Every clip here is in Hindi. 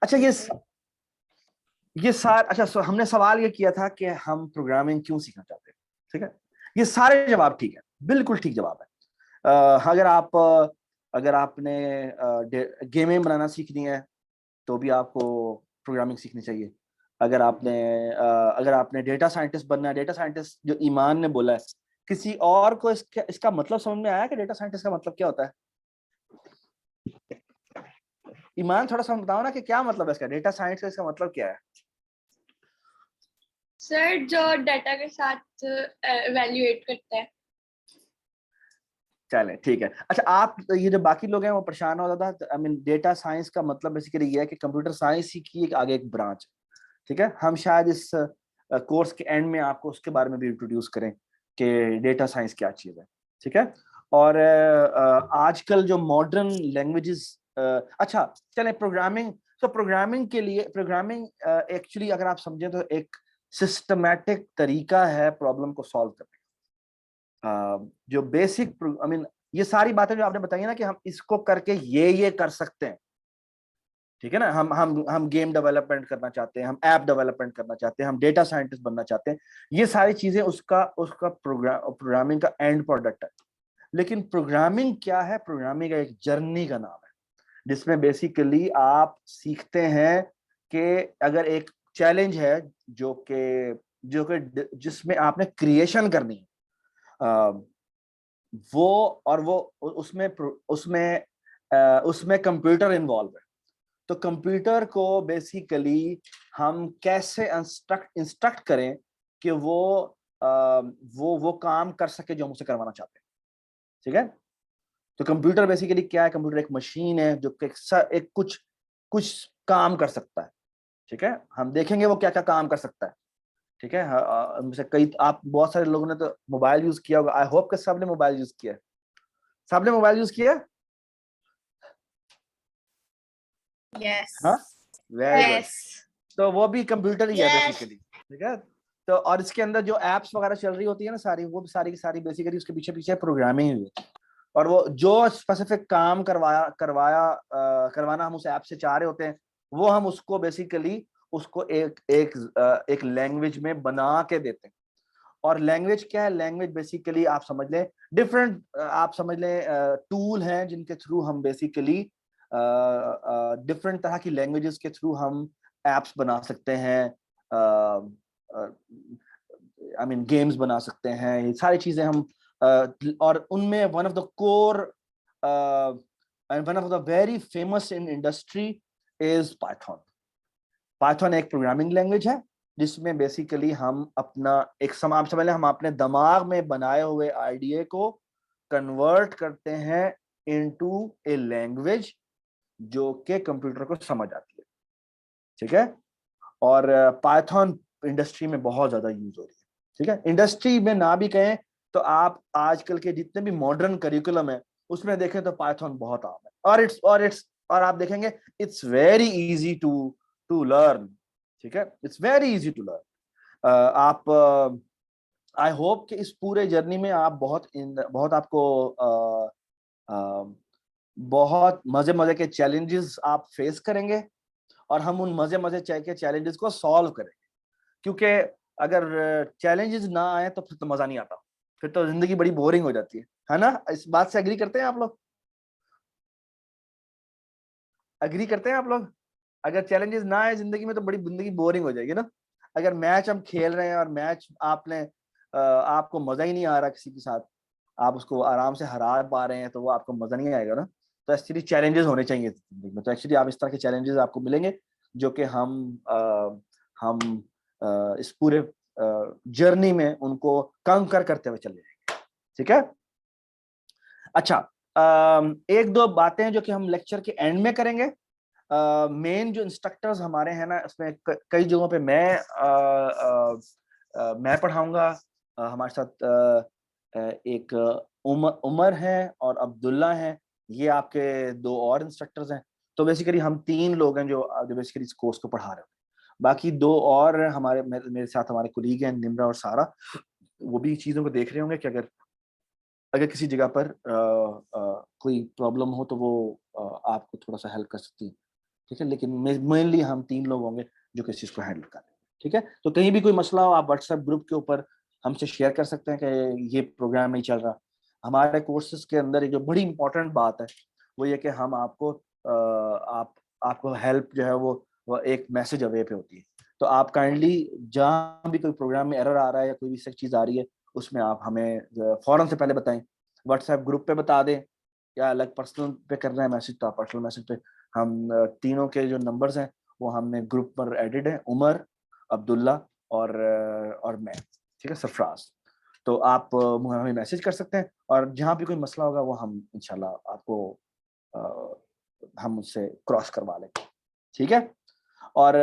अच्छा ये सार अच्छा हमने सवाल ये किया था कि हम प्रोग्रामिंग क्यों सीखना चाहते हैं, ठीक है। ये सारे जवाब ठीक है, बिल्कुल ठीक जवाब है। अगर आपने गेमें बनाना सीखनी है तो भी आपको प्रोग्रामिंग सीखनी चाहिए। अगर आपने डेटा साइंटिस्ट बनना है, डेटा साइंटिस्ट जो ईमान ने बोला है, किसी और को इसका मतलब समझ में आया कि डेटा साइंटिस्ट का मतलब क्या होता है? ईमान थोड़ा सा बताओ ना कि क्या मतलब है इसका, डेटा साइंस का इसका मतलब क्या है? सर जो डाटा के साथ एवेल्युएट करता है। चले ठीक है। अच्छा, आप ये जो बाकी लोग हैं वो परेशान हो जाता है। आई मीन डेटा साइंस का मतलब बेसिकली ये है कि कंप्यूटर साइंस ही की आगे एक ब्रांच, ठीक है। हम शायद इस कोर्स के एंड में आपको उसके बारे में भी इंट्रोड्यूस करें कि डेटा साइंस क्या चीज़ है, ठीक है। और आजकल जो मॉडर्न लैंग्वेजेस, अच्छा चले प्रोग्रामिंग, तो प्रोग्रामिंग के लिए प्रोग्रामिंग एक्चुअली अगर आप समझें तो एक सिस्टमैटिक तरीका है प्रॉब्लम को सॉल्व करने का। जो बेसिक आई मीन ये सारी बातें जो आपने बताई ना कि हम इसको करके ये कर सकते हैं, ठीक है ना। हम गेम डेवलपमेंट करना चाहते हैं, हम ऐप डेवलपमेंट करना चाहते हैं, हम डेटा साइंटिस्ट बनना चाहते हैं, ये सारी चीजें उसका उसका प्रोग्रामिंग का एंड प्रोडक्ट है। लेकिन प्रोग्रामिंग क्या है? प्रोग्रामिंग का एक जर्नी का नाम है, जिसमें बेसिकली आप सीखते हैं कि अगर एक चैलेंज है जो कि जिसमें आपने क्रिएशन करनी है, वो और वो उसमें उसमें उसमें कंप्यूटर इन्वॉल्व है। तो कंप्यूटर को बेसिकली हम कैसे इंस्ट्रक्ट करें कि वो काम कर सके जो हम उसे करवाना चाहते हैं, ठीक है। तो कंप्यूटर बेसिकली क्या है? कंप्यूटर एक मशीन है जो कि एक कुछ कुछ काम कर सकता है, ठीक है। हम देखेंगे वो क्या क्या काम कर सकता है, ठीक है। जैसे कई आप बहुत सारे लोगों ने तो मोबाइल यूज किया होगा। आई होप कि सबने मोबाइल यूज किया है। सबने मोबाइल यूज किया है? यस। हाँ, वेरी गुड। यस। तो वो भी कंप्यूटर ही है यस। बेसिकली, ठीक है। तो और इसके अंदर जो एप्स वगैरह चल रही होती है ना सारी, वो भी सारी की सारी बेसिकली उसके पीछे पीछे प्रोग्रामिंग हुई है। और वो जो स्पेसिफिक काम करवाना हम उस ऐप से चाह रहे होते हैं, वो हम उसको बेसिकली उसको एक लैंग्वेज में बना के देते हैं। और लैंग्वेज क्या है? लैंग्वेज बेसिकली आप समझ लें डिफरेंट, आप समझ लें टूल हैं जिनके थ्रू हम बेसिकली डिफरेंट तरह की लैंग्वेजेस के थ्रू हम एप्स बना सकते हैं, आई मीन गेम्स बना सकते हैं, ये सारी चीजें हम और उनमें one of the core and one of the very famous in industry is Python. Python एक प्रोग्रामिंग लैंग्वेज है जिसमें बेसिकली हम अपना एक आप समझ लें हम अपने दिमाग में बनाए हुए आइडिया को कन्वर्ट करते हैं इनटू ए लैंग्वेज जो कि कंप्यूटर को समझ आती है, ठीक है। और पाइथन इंडस्ट्री में बहुत ज्यादा यूज हो रही है, ठीक है। इंडस्ट्री में ना भी कहें तो आप आजकल के जितने भी मॉडर्न करिकुलम है उसमें देखें तो पाइथन बहुत आम है। और आप देखेंगे it's very easy to learn, ठीक है। It's very easy to learn. आप आई होप कि इस पूरे जर्नी में आप बहुत आपको बहुत मजे मजे के चैलेंजेस आप फेस करेंगे और हम उन मजे मजे के चैलेंजेस को सॉल्व करेंगे। क्योंकि अगर चैलेंजेस ना आए तो फिर तो मजा नहीं आता, फिर तो जिंदगी बड़ी बोरिंग हो जाती है ना। इस बात से एग्री करते हैं आप लोग? एग्री करते हैं आप लोग? अगर चैलेंजेस ना आए जिंदगी में तो बड़ी जिंदगी बोरिंग हो जाएगी ना। अगर मैच हम खेल रहे हैं और मैच आपको मजा ही नहीं आ रहा किसी के साथ, आप उसको आराम से हरा पा रहे हैं तो वो आपको मजा नहीं आएगा ना। तो एक्चुअली चैलेंजेस होने चाहिए जिंदगी में। तो एक्चुअली आप इस तरह के चैलेंजेस आपको मिलेंगे जो कि हम इस पूरे जर्नी में उनको कंकर करते हुए चले जाएंगे, ठीक है। अच्छा, एक दो बातें जो कि हम लेक्चर के एंड में करेंगे। मेन जो इंस्ट्रक्टर्स हमारे हैं ना, इसमें कई जगहों पे मैं पढ़ाऊंगा। हमारे साथ एक उमर है और अब्दुल्ला है, ये आपके दो और इंस्ट्रक्टर्स हैं। तो बेसिकली हम तीन लोग हैं जो बेसिकली इस कोर्स को पढ़ा रहे हैं। बाकी दो और हमारे मेरे साथ हमारे कुलीग हैं, निम्रा और सारा। वो भी चीज़ों को देख रहे होंगे कि अगर अगर किसी जगह पर कोई प्रॉब्लम हो तो वो आपको थोड़ा सा हेल्प कर सकती है, ठीक है, लेकिन मेनली हम 3 लोग होंगे जो किस चीज को हैंडल करें। ठीक है, तो कहीं भी कोई मसला हो आप व्हाट्सएप ग्रुप के ऊपर हमसे शेयर कर सकते हैं कि ये प्रोग्राम नहीं चल रहा। हमारे कोर्सेज के अंदर एक जो बड़ी इंपॉर्टेंट बात है वो ये कि हम आपको आपको हेल्प जो है वो एक मैसेज अवे पे होती है। तो आप काइंडली जहाँ भी कोई प्रोग्राम में एरर आ रहा है या कोई भी ऐसी चीज़ आ रही है उसमें आप हमें फौरन से पहले बताएं, व्हाट्सएप ग्रुप पे बता दें या अलग पर्सनल पे करना है मैसेज तो आप पर्सनल मैसेज पे। हम तीनों के जो नंबर्स हैं वो हमने ग्रुप पर एडिड है, उमर, अब्दुल्ला और मैं, ठीक है, सरफराज। तो आप हमें मैसेज कर सकते हैं और जहाँ भी कोई मसला होगा वो हम इंशाल्लाह आपको हम उससे क्रॉस करवा लेंगे। ठीक है, और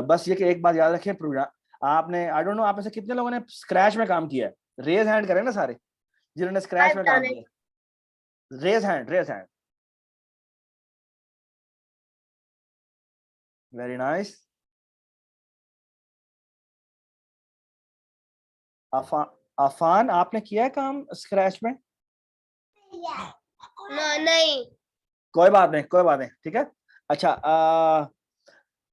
बस ये कि एक बात याद रखें, प्रोग्राम आपने आई डोंट नो आप में से कितने लोगों ने स्क्रैच में काम किया है, रेज हैंड करें ना सारे जिन्होंने स्क्रैच में काम किया, raise hand, raise hand. Very nice. Afan आपने किया है काम स्क्रैच में? नहीं। कोई बात नहीं, कोई बात नहीं, ठीक है। अच्छा,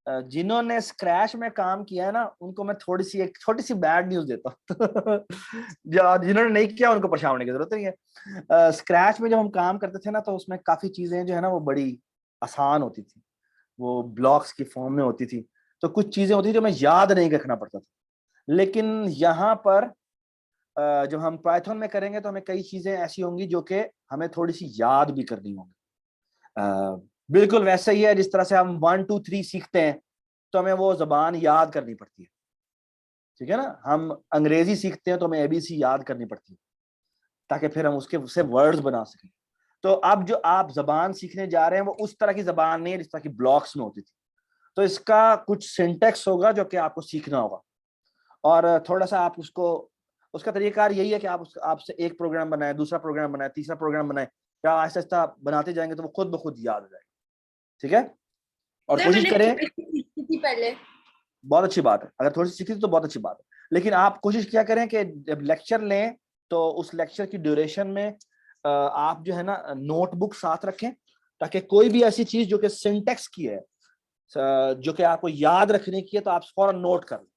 जिन्होंने स्क्रैच में काम किया है ना उनको मैं एक छोटी सी बैड न्यूज देता हूँ। जिन्होंने नहीं किया उनको परेशान होने की जरूरत नहीं है। स्क्रैच में जब हम काम करते थे ना तो उसमें काफी चीजें जो है ना वो बड़ी आसान होती थी, वो ब्लॉक्स की फॉर्म में होती थी, तो कुछ चीजें होती थी जो मैं याद नहीं रखना पड़ता था। लेकिन यहाँ पर जब हम पाइथन में करेंगे तो हमें कई चीजें ऐसी होंगी जो कि हमें थोड़ी सी याद भी करनी होंगी। बिल्कुल वैसे ही है जिस तरह से हम 1 2 3 सीखते हैं तो हमें वो जबान याद करनी पड़ती है, ठीक है ना। हम अंग्रेजी सीखते हैं तो हमें एबीसी याद करनी पड़ती है ताकि फिर हम उससे वर्ड्स बना सकें। तो अब जो आप जबान सीखने जा रहे हैं वो उस तरह की जबान नहीं है जिस तरह की ब्लॉक्स में होती थी। तो इसका कुछ सिंटेक्स होगा जो कि आपको सीखना होगा और थोड़ा सा आप उसको, उसका तरीकाकार यही है कि आप आपसे एक प्रोग्राम बनाए, दूसरा प्रोग्राम बनाए, तीसरा प्रोग्राम बनाए, या आहिस्ता आहिस्ता बनाते जाएंगे तो वो खुद ब खुद याद हो जाएगा। ठीक है, और सर कोशिश मैंने करें, थोड़ी सी सीखी थी पहले। बहुत अच्छी बात है, अगर थोड़ी सी सीखी तो बहुत अच्छी बात है। लेकिन आप कोशिश क्या करें कि जब लेक्चर लें तो उस लेक्चर की ड्यूरेशन में आप जो है ना नोटबुक साथ रखें ताकि कोई भी ऐसी चीज जो कि सिंटेक्स की है जो कि आपको याद रखने की है तो आप फौरन नोट कर लें।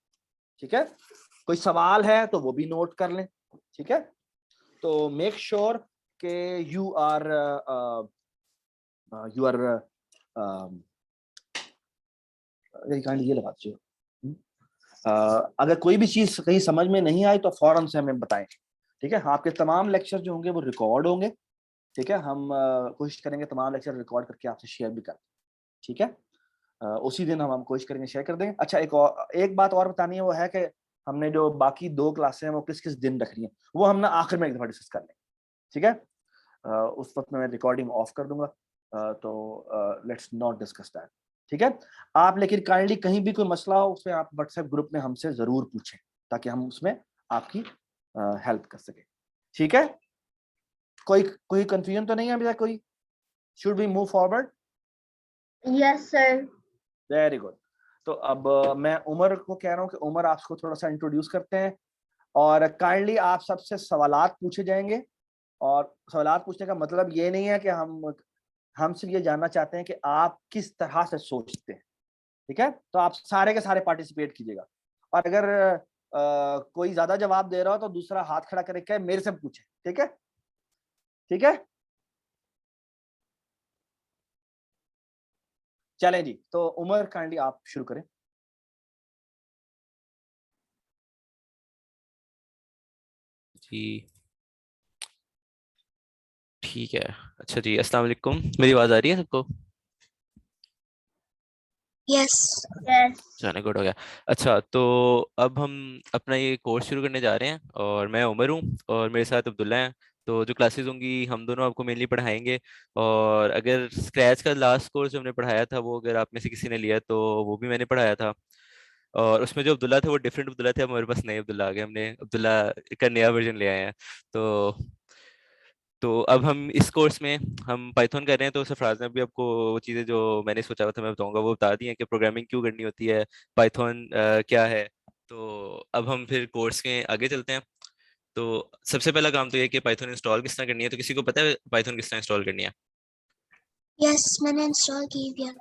ठीक है, कोई सवाल है तो वो भी नोट कर लें। ठीक है, तो मेक श्योर के यू आर ये लगा दीजिए। अगर कोई भी चीज कहीं समझ में नहीं आई तो फौरन से हमें बताएं। ठीक है, आपके तमाम लेक्चर जो होंगे वो रिकॉर्ड होंगे। ठीक है, हम कोशिश करेंगे तमाम लेक्चर रिकॉर्ड करके आपसे शेयर भी करें। ठीक है, उसी दिन हम कोशिश करेंगे शेयर कर देंगे। अच्छा, एक बात और बतानी है, वो है कि हमने जो बाकी 2 क्लासें हैं वो किस किस दिन रखनी है वो हम ना आखिर में एक दफा डिस्कस कर लेंगे। ठीक है, उस वक्त मैं रिकॉर्डिंग ऑफ कर दूंगा, तो लेट्स नॉट डिस्कस दैट। ठीक है, आप लेकिन काइंडली कहीं भी कोई मसला हो उसमें आप व्हाट्सएप ग्रुप में हमसे जरूर पूछें ताकि हम उसमें आपकी हेल्प कर सके। ठीक है, कोई कोई कंफ्यूजन तो नहीं है अभी तक कोई? Should we move forward? Yes sir. Very good. तो अब मैं उमर को कह रहा हूँ कि उमर आपको थोड़ा सा इंट्रोड्यूस करते हैं और काइंडली आप सबसे सवालात पूछे जाएंगे। और सवालात पूछने का मतलब ये नहीं है कि हम सिर्फ ये जानना चाहते हैं कि आप किस तरह से सोचते हैं। ठीक है, तो आप सारे के सारे पार्टिसिपेट कीजिएगा और अगर कोई ज्यादा जवाब दे रहा हो तो दूसरा हाथ खड़ा करके मेरे से पूछे। ठीक है, ठीक है, चलें जी। तो उमर काइंडली आप शुरू करें। जी ठीक है। अच्छा जी, अस्सलाम वालेकुम। मेरी आवाज़ आ रही है सबको? Yes yes. चलो गुड हो गया। अच्छा, तो अब हम अपना ये कोर्स शुरू करने जा रहे हैं और मैं उमर हूँ और मेरे साथ अब्दुल्ला हैं। तो जो क्लासेस होंगी हम दोनों आपको मेनली पढ़ाएंगे। और अगर स्क्रैच का लास्ट कोर्स जो हमने पढ़ाया था वो अगर आप में से किसी ने लिया तो वो भी मैंने पढ़ाया था। और उसमें जो अब्दुल्ला थे वो डिफरेंट अब्दुल्ला थे, अब हमारे पास नए अब्दुल्ला आ गए, हमने अब्दुल्ला का नया वर्जन ले आए हैं। तो अब हम इस कोर्स में हम पाइथन कर रहे हैं। तो सरफराज ने भी आपको वो चीज़ें जो मैंने सोचा हुआ था मैं बताऊंगा वो बता दी हैं कि प्रोग्रामिंग क्यों करनी होती है, पाइथन क्या है। तो अब हम फिर कोर्स के आगे चलते हैं। तो सबसे पहला काम तो ये है कि पाइथन इंस्टॉल किस तरह करनी है। तो किसी को पता है पाइथन किस तरह इंस्टॉल करनी है? यस मैंने इंस्टॉल की दिया।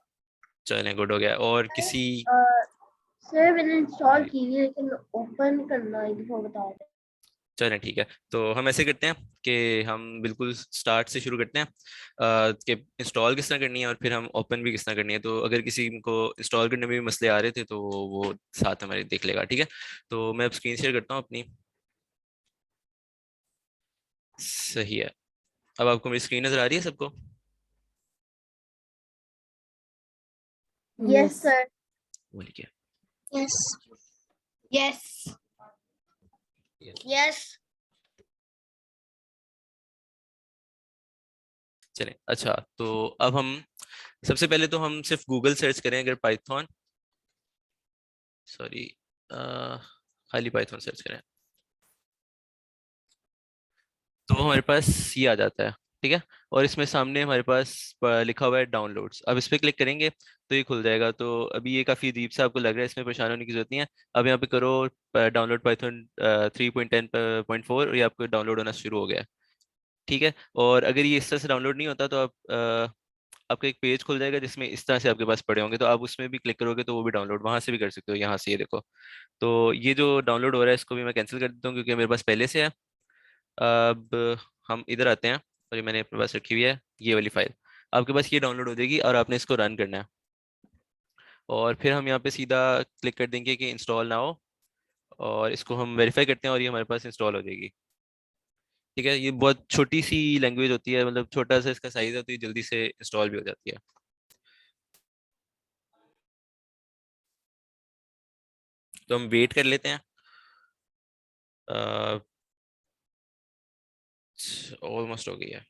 चलें, गुड हो गया। और किसी सर मैंने इंस्टॉल की है लेकिन ओपन करना एक दफा बता दें। चलें ठीक है, तो हम ऐसे करते हैं कि हम बिल्कुल स्टार्ट से शुरू करते हैं कि इंस्टॉल किस तरह करनी है और फिर हम ओपन भी किस तरह करनी है। तो अगर किसी को इंस्टॉल करने में भी मसले आ रहे थे तो वो साथ हमारे देख लेगा, ठीक है। तो मैं अब स्क्रीन शेयर करता हूँ अपनी। सही है, अब आपको मेरी स्क्रीन नजर आ रही है सबको? Yes sir. बोलिए। Yes yes yes. चलें, अच्छा तो अब हम सबसे पहले तो हम सिर्फ गूगल सर्च करें, अगर पाइथन, सॉरी, खाली पाइथन सर्च करें तो हमारे पास ये आ जाता है, ठीक है। और इसमें सामने हमारे पास लिखा हुआ है डाउनलोड्स। अब इस पर क्लिक करेंगे तो ये खुल जाएगा। तो अभी ये काफ़ी अजीब सा आपको लग रहा है, इसमें परेशान होने की जरूरत नहीं है। अब यहाँ पे करो डाउनलोड पाइथन 3.10.4 और ये आपको डाउनलोड होना शुरू हो गया है, ठीक है। और अगर ये इस तरह से डाउनलोड नहीं होता तो आप आपका एक पेज खुल जाएगा जिसमें इस तरह से आपके पास पड़े होंगे, तो आप उसमें भी क्लिक करोगे तो वो भी डाउनलोड वहां से भी कर सकते हो, यहाँ से ये देखो। तो ये जो डाउनलोड हो रहा है इसको भी मैं कैंसिल कर देता हूँ क्योंकि मेरे पास पहले से है। अब हम इधर आते हैं और ये मैंने अपने पास रखी हुई है ये वाली फाइल। आपके पास ये डाउनलोड हो जाएगी और आपने इसको रन करना है। और फिर हम यहाँ पे सीधा क्लिक कर देंगे कि इंस्टॉल ना हो, और इसको हम वेरीफाई करते हैं और ये हमारे पास इंस्टॉल हो जाएगी, ठीक है। ये बहुत छोटी सी लैंग्वेज होती है, मतलब छोटा सा इसका साइज है, तो ये जल्दी से इंस्टॉल भी हो जाती है। तो हम वेट कर लेते हैं। ऑलमोस्ट हो गई है।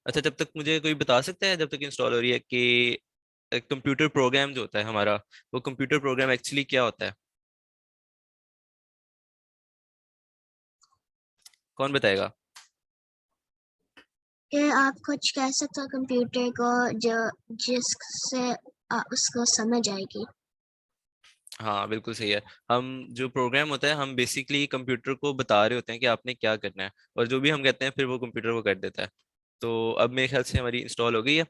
अच्छा, जब तक मुझे कोई बता सकता है जब तक इंस्टॉल हो रही है कि कंप्यूटर प्रोग्राम जो होता है हमारा, वो कंप्यूटर प्रोग्राम एक्चुअली क्या होता है? कौन बताएगा? कि आप कुछ कह सकते हो कंप्यूटर को जो जिससे उसको समझ आएगी। हाँ बिल्कुल सही है। हम जो प्रोग्राम होता है हम बेसिकली कंप्यूटर को बता रहे होते हैं कि आपने क्या करना है, और जो भी हम कहते हैं फिर वो कंप्यूटर वो कर देता है। तो अब मेरे ख्याल से हमारी इंस्टॉल हो गई है।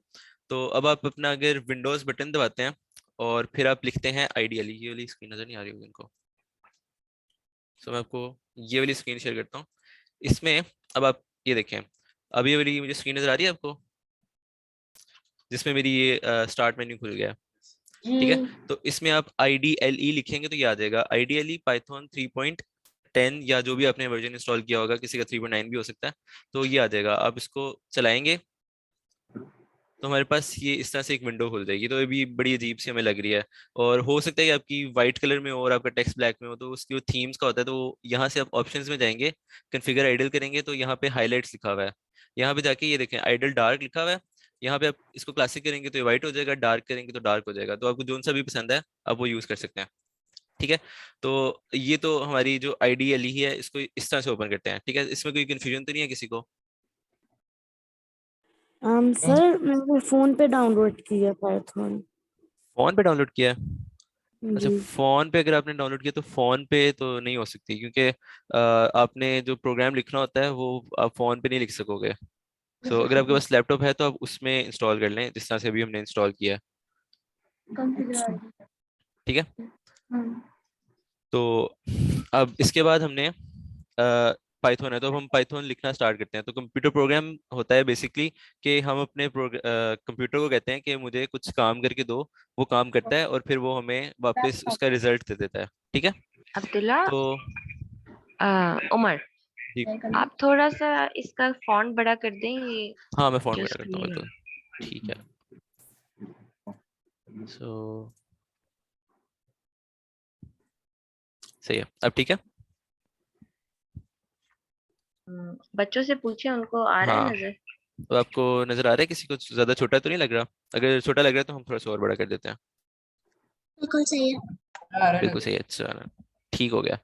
तो अब आप अपना अगर विंडोज़ बटन दबाते हैं और फिर आप लिखते हैं आइडियली, ये वाली स्क्रीन नज़र नहीं आ रही होगी इनको, तो मैं आपको ये वाली स्क्रीन शेयर करता हूँ। इसमें अब आप ये देखें, अब ये वाली मुझे स्क्रीन नज़र आ रही है आपको, जिसमें मेरी ये स्टार्ट मेन्यू खुल गया है, ठीक है। जी। तो इसमें आप IDLE लिखेंगे तो ये आ जाएगा, IDLE पाइथन 3.10 या जो भी आपने वर्जन इंस्टॉल किया होगा, किसी का 3.9 भी हो सकता है। तो ये आ जाएगा, आप इसको चलाएंगे तो हमारे पास ये इस तरह से एक विंडो खुल जाएगी। तो ये भी बड़ी अजीब सी हमें लग रही है, और हो सकता है कि आपकी वाइट कलर में हो और आपका टेक्स्ट ब्लैक में हो, तो उसकी जो थीम्स का होता है तो यहाँ से आप ऑप्शंस में जाएंगे, कन्फिगर आइडल करेंगे तो यहाँ पे हाईलाइट्स लिखा हुआ है। यहाँ पे जाके ये देखें आइडल डार्क लिखा हुआ है, यहाँ पे आप इसको क्लासिक करेंगे तो ये व्हाइट हो जाएगा, डार्क करेंगे तो डार्क हो जाएगा। तो आपको जोन सा भी पसंद है आप वो यूज कर सकते हैं, ठीक है। तो ये तो हमारी जो IDLE ही है, इसको इस तरह से ओपन करते हैं, ठीक है। इसमें कोई कंफ्यूजन तो नहीं है किसी को? सर मैंने फोन पे डाउनलोड किया पाइथन। फोन पे डाउनलोड किया है? अच्छा, जी। फोन पे अगर आपने डाउनलोड किया तो फोन पे तो नहीं हो सकती, क्योंकि आपने जो प्रोग्राम लिखना होता है वो आप फोन पे नहीं लिख सकोगे। सो अगर आपके पास लैपटॉप है तो आप उसमें इंस्टॉल कर लें, जिस तरह से अभी हमने इंस्टॉल किया है, ठीक है। तो अब इसके बाद हमने पाइथन है तो अब हम पाइथन लिखना स्टार्ट करते हैं। तो कंप्यूटर प्रोग्राम होता है बेसिकली कि हम अपने कंप्यूटर को कहते हैं कि मुझे कुछ काम करके दो, वो काम करता है और फिर वो हमें वापस उसका रिजल्ट दे देता है, ठीक है। अब्दुल्ला, तो उमर, जी, आप थोड़ा सा इसका फॉन्ट बड़ा कर दें, ये हाँ मैं फोन बड़ा जस्ट करता हूँ नहीं बिल्कुल, ठीक है। सो सही है, अब ठीक है। बच्चों से पूछे, उनको आ रहा है हाँ, नजर? तो आपको नजर आ रहा है? किसी को ज्यादा छोटा तो नहीं लग रहा? अगर छोटा लग रहा है तो हम थोड़ा सा और बड़ा कर देते हैं। बिल्कुल सही है। बिल्कुल सही है, अच्छा ठीक हो गया।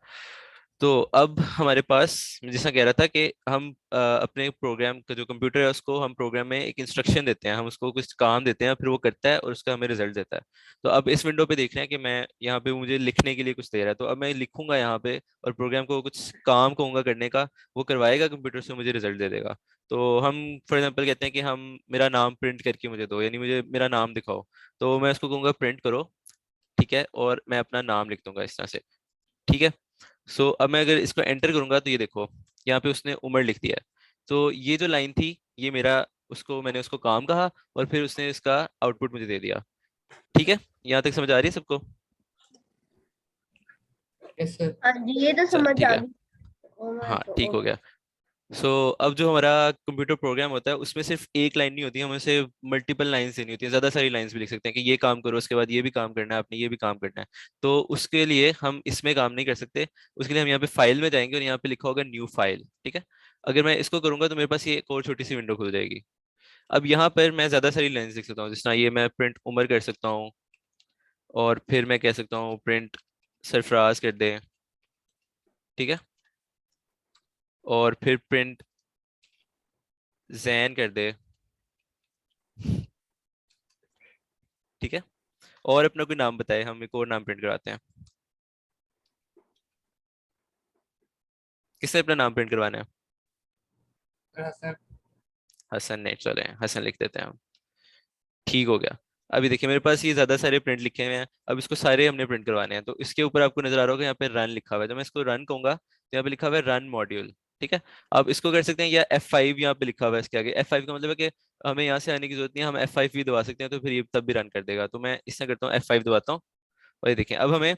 तो अब हमारे पास, मैं जैसा कह रहा था कि हम अपने प्रोग्राम का जो कंप्यूटर है उसको हम प्रोग्राम में एक इंस्ट्रक्शन देते हैं, हम उसको कुछ काम देते हैं, फिर वो करता है और उसका हमें रिजल्ट देता है। तो अब इस विंडो पे देख रहे हैं कि मैं यहाँ पे मुझे लिखने के लिए कुछ दे रहा है, तो अब मैं लिखूंगा यहाँ पे और प्रोग्राम को कुछ काम कहूंगा करने का, वो करवाएगा कंप्यूटर से, मुझे रिजल्ट दे देगा। तो हम फॉर एग्जाम्पल कहते हैं कि हम मेरा नाम प्रिंट करके मुझे दो, यानी मुझे मेरा नाम दिखाओ। तो मैं उसको कहूंगा प्रिंट करो, ठीक है, और मैं अपना नाम लिख दूंगा इस तरह से, ठीक है। सो अब मैं अगर इसको एंटर करूंगा तो ये देखो यहाँ पे उसने उमर लिख दिया है। तो ये जो लाइन थी, ये मेरा, उसको मैंने उसको काम कहा और फिर उसने इसका आउटपुट मुझे दे दिया, ठीक है। यहाँ तक समझ आ रही है सबको? Yes sir. हाँ जी, ये तो समझ ठीक आ है, गई। हाँ ठीक हो गया। सो अब जो हमारा कंप्यूटर प्रोग्राम होता है उसमें सिर्फ एक लाइन नहीं होती, हमें उसे मल्टीपल लाइंस देनी होती है, ज्यादा सारी लाइंस भी लिख सकते हैं कि ये काम करो, उसके बाद ये भी काम करना है आपने, ये भी काम करना है। तो उसके लिए हम इसमें काम नहीं कर सकते, उसके लिए हम यहाँ पे फाइल में जाएंगे और यहाँ पे लिखा होगा न्यू फाइल, ठीक है। अगर मैं इसको करूंगा तो मेरे पास ये एक और छोटी सी विंडो खुल जाएगी। अब यहाँ पर मैं ज्यादा सारी लाइंस लिख सकता हूँ, जिस तरह ये मैं प्रिंट उमर कर सकता हूँ, और फिर मैं कह सकता हूँ प्रिंट सरफराज कर दे, ठीक है, और फिर प्रिंट जैन कर दे, ठीक है। और अपना कोई नाम बताए, हम एक और नाम प्रिंट कराते हैं। किससे अपना नाम प्रिंट करवाना है? हसन। हसन ने, चले हसन लिख देते हैं हम, ठीक हो गया। अभी देखिए मेरे पास ये ज्यादा सारे प्रिंट लिखे हुए हैं, अब इसको सारे हमने प्रिंट करवाने हैं। तो इसके ऊपर आपको नजर आ रहा होगा यहाँ पे रन लिखा हुआ है, तो मैं इसको रन कहूंगा तो यहाँ पे लिखा हुआ है रन मॉड्यूल, ठीक है। अब इसको कर सकते हैं, या F5 यहाँ पे लिखा हुआ है इसके आगे, F5 का मतलब है कि हमें यहाँ से आने की जरूरत नहीं है, हम F5 भी दबा सकते हैं, तो फिर ये तब भी रन कर देगा। तो मैं इससे करता हूँ F5 दबाता हूँ, और ये देखें अब हमें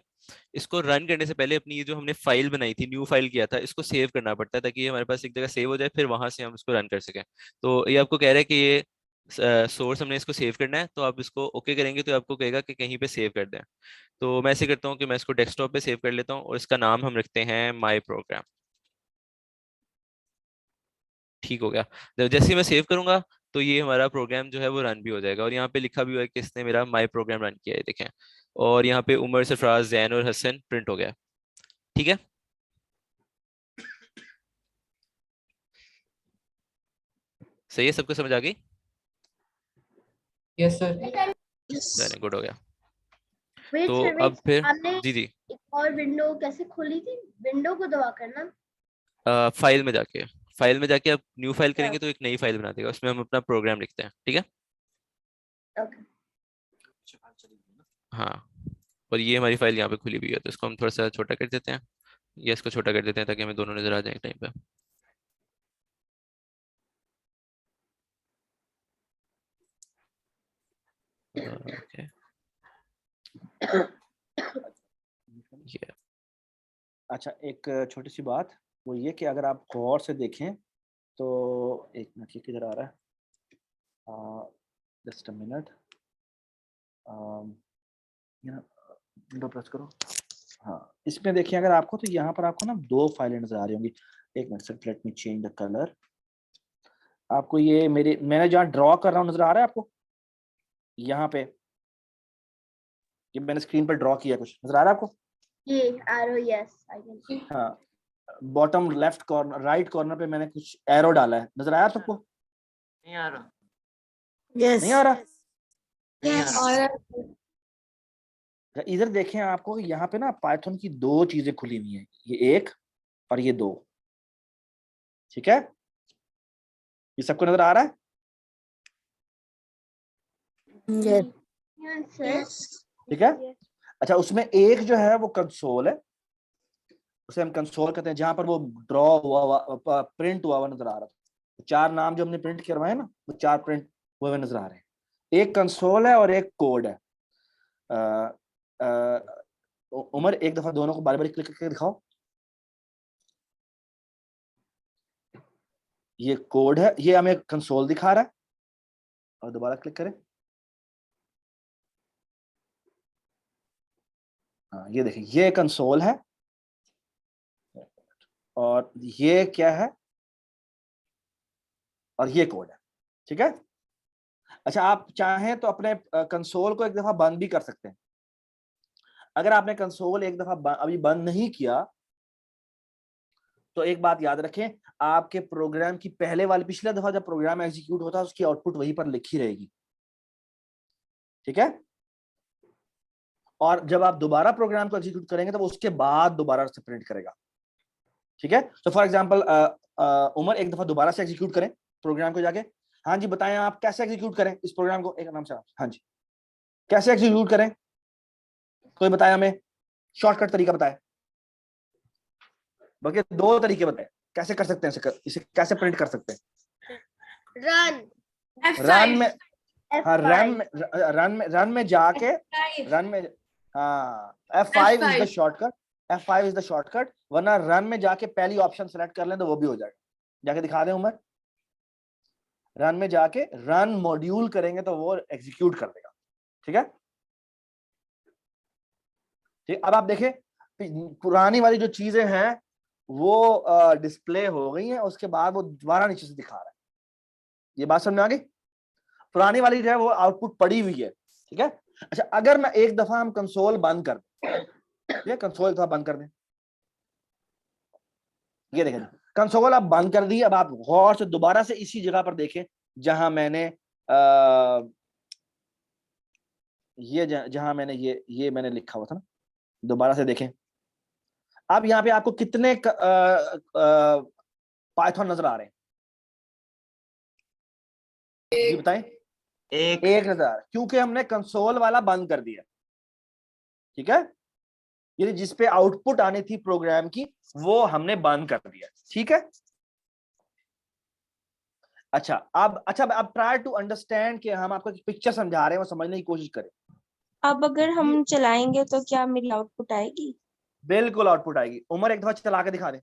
इसको रन करने से पहले अपनी ये जो हमने फाइल बनाई थी, न्यू फाइल किया था, इसको सेव करना पड़ता है ताकि ये हमारे पास एक जगह सेव हो जाए, फिर वहां से हम इसको रन कर सकें। तो ये आपको कह रहा है कि ये सोर्स हमने इसको सेव करना है, तो आप इसको ओके करेंगे तो आपको कहेगा कि कहीं पे सेव कर दें। तो मैं ऐसे करता हूँ कि मैं इसको डेस्कटॉप पे सेव कर लेता हूँ और इसका नाम हम रखते हैं माई प्रोग्राम, ठीक हो गया। जब जैसे ही मैं सेव करूंगा तो ये हमारा प्रोग्राम जो है वो रन भी हो जाएगा, और यहाँ पे लिखा भी हुआ है कि इसने मेरा माई प्रोग्राम रन किया है, देखें। और यहाँ पे उमर, सरफराज, जैन और हसन प्रिंट हो गया, ठीक है। सही है, सबको समझ आ गई? Yes sir. चलिए गुड हो गया। वेट तो सर, अब फिर आपने जी जी, एक और विंडो कैसे खोली थी? विंडो को दबा कर ना? फाइल में जाके, फाइल में जाके आप न्यू फाइल करेंगे तो एक नई फाइल बना देगा, उसमें हम अपना प्रोग्राम लिखते हैं, ठीक है। ओके। हाँ, और ये हमारी फाइल यहाँ पे खुली हुई है, तो इसको हम थोड़ा सा छोटा कर देते हैं, या इसको छोटा कर देते हैं ताकि हमें दोनों नजर आ जाए टाइम पे। ओके, ये अच्छा, एक छोटी सी बात, वो ये कि अगर आप गौर से देखें तो एक मिनट, ये किधर आ रहा है, just a minute, window press करो। हाँ, इसमें देखिए अगर आपको, तो यहाँ पर आपको ना दो फाइलें नजर आ रही होंगी। एक minute sir, let me change the colour. आपको ये मैंने जहाँ ड्रॉ कर रहा हूँ नजर आ रहा है आपको? यहाँ पे ये मैंने स्क्रीन पर ड्रॉ किया, कुछ नजर आ रहा है आपको? ये arrow, yes I can see. हाँ, bottom left corner, right corner पे मैंने कुछ एरो डाला है, नजर आया सबको? नहीं आ रहा। यस नहीं आ रहा? नहीं आ रहा। और इधर देखें, आपको यहाँ पे ना पाइथन की दो चीजें खुली हुई हैं, ये एक और ये दो, ठीक है? ये सबको नजर आ रहा है? Yes yes sir. ठीक है। अच्छा, उसमें एक जो है वो कंसोल है, उसे हम कंसोल कहते हैं, जहां पर वो ड्रॉ हुआ प्रिंट हुआ नजर आ रहा था। चार नाम जो हमने प्रिंट करवाए ना, वो चार प्रिंट हुए नजर आ रहे हैं। एक कंसोल है और एक कोड है। उमर, एक दफा दोनों को बारी बारी क्लिक करके दिखाओ। ये कोड है, ये हमें कंसोल दिखा रहा है, और दोबारा क्लिक करें। हाँ, ये देखिए, ये कंसोल है और ये क्या है, और ये कोड है, ठीक है। अच्छा, आप चाहें तो अपने कंसोल को एक दफा बंद भी कर सकते हैं। अगर आपने कंसोल एक दफा अभी बंद नहीं किया तो एक बात याद रखें, आपके प्रोग्राम की पहले वाली पिछला दफा जब प्रोग्राम एग्जीक्यूट होता है उसकी आउटपुट वहीं पर लिखी रहेगी, ठीक है। और जब आप दोबारा प्रोग्राम को एग्जीक्यूट करेंगे तो उसके बाद दोबारा से प्रिंट करेगा, ठीक है। तो फॉर एग्जांपल उमर एक दफा दोबारा से एग्जीक्यूट करें प्रोग्राम को जाके। हाँ जी बताएं आप कैसे एग्जीक्यूट करें इस प्रोग्राम को, एक नाम से। हाँ जी कैसे एग्जीक्यूट करें, कोई बताए हमें, शॉर्टकट तरीका बताए, बल्कि 2 तरीके बताए कैसे कर सकते हैं इसे कैसे प्रिंट कर सकते हैं। रन रन में, हाँ F5 रन में जाके रन में, हाँ F5 is the shortcut, F5 is the shortcut, वरना रन में जाके पहली ऑप्शन सेलेक्ट कर लें तो वो भी हो जाएगा। जाके दिखा दें उमर, रन में जाके रन मॉड्यूल करेंगे तो वो एग्जीक्यूट कर देगा, ठीक है। ठीक, अब आप देखें पुरानी वाली जो चीजें हैं वो डिस्प्ले हो गई हैं, उसके बाद वो दोबारा नीचे से दिखा रहा है। ये बात समझ में आ गई? पुरानी वाली जो है वो आउटपुट पड़ी हुई है, ठीक है। अच्छा अगर मैं एक दफा हम कंसोल बंद कर दें, ये कंसोल दफा बंद कर दें, ये देखें कंसोल आप बंद कर दी। अब आप गौर से दोबारा से इसी जगह पर देखें जहां मैंने ये जहां मैंने ये मैंने लिखा हुआ था ना, दोबारा से देखें। अब यहाँ पे आपको कितने पाइथन नजर आ रहे हैं, ये बताएं। एक नजर आ रहा है क्योंकि हमने कंसोल वाला बंद कर दिया, ठीक है। ये जिस पे आउटपुट आनी थी प्रोग्राम की वो हमने बंद कर दिया, ठीक है। अच्छा अब ट्राई टू अंडरस्टैंड कि हम आपको पिक्चर समझा रहे हैं वो समझने की कोशिश करें। अब अगर हम चलाएंगे तो क्या मेरी आउटपुट आएगी? बिल्कुल आउटपुट आएगी। उमर एक दफा चला के दिखा दे।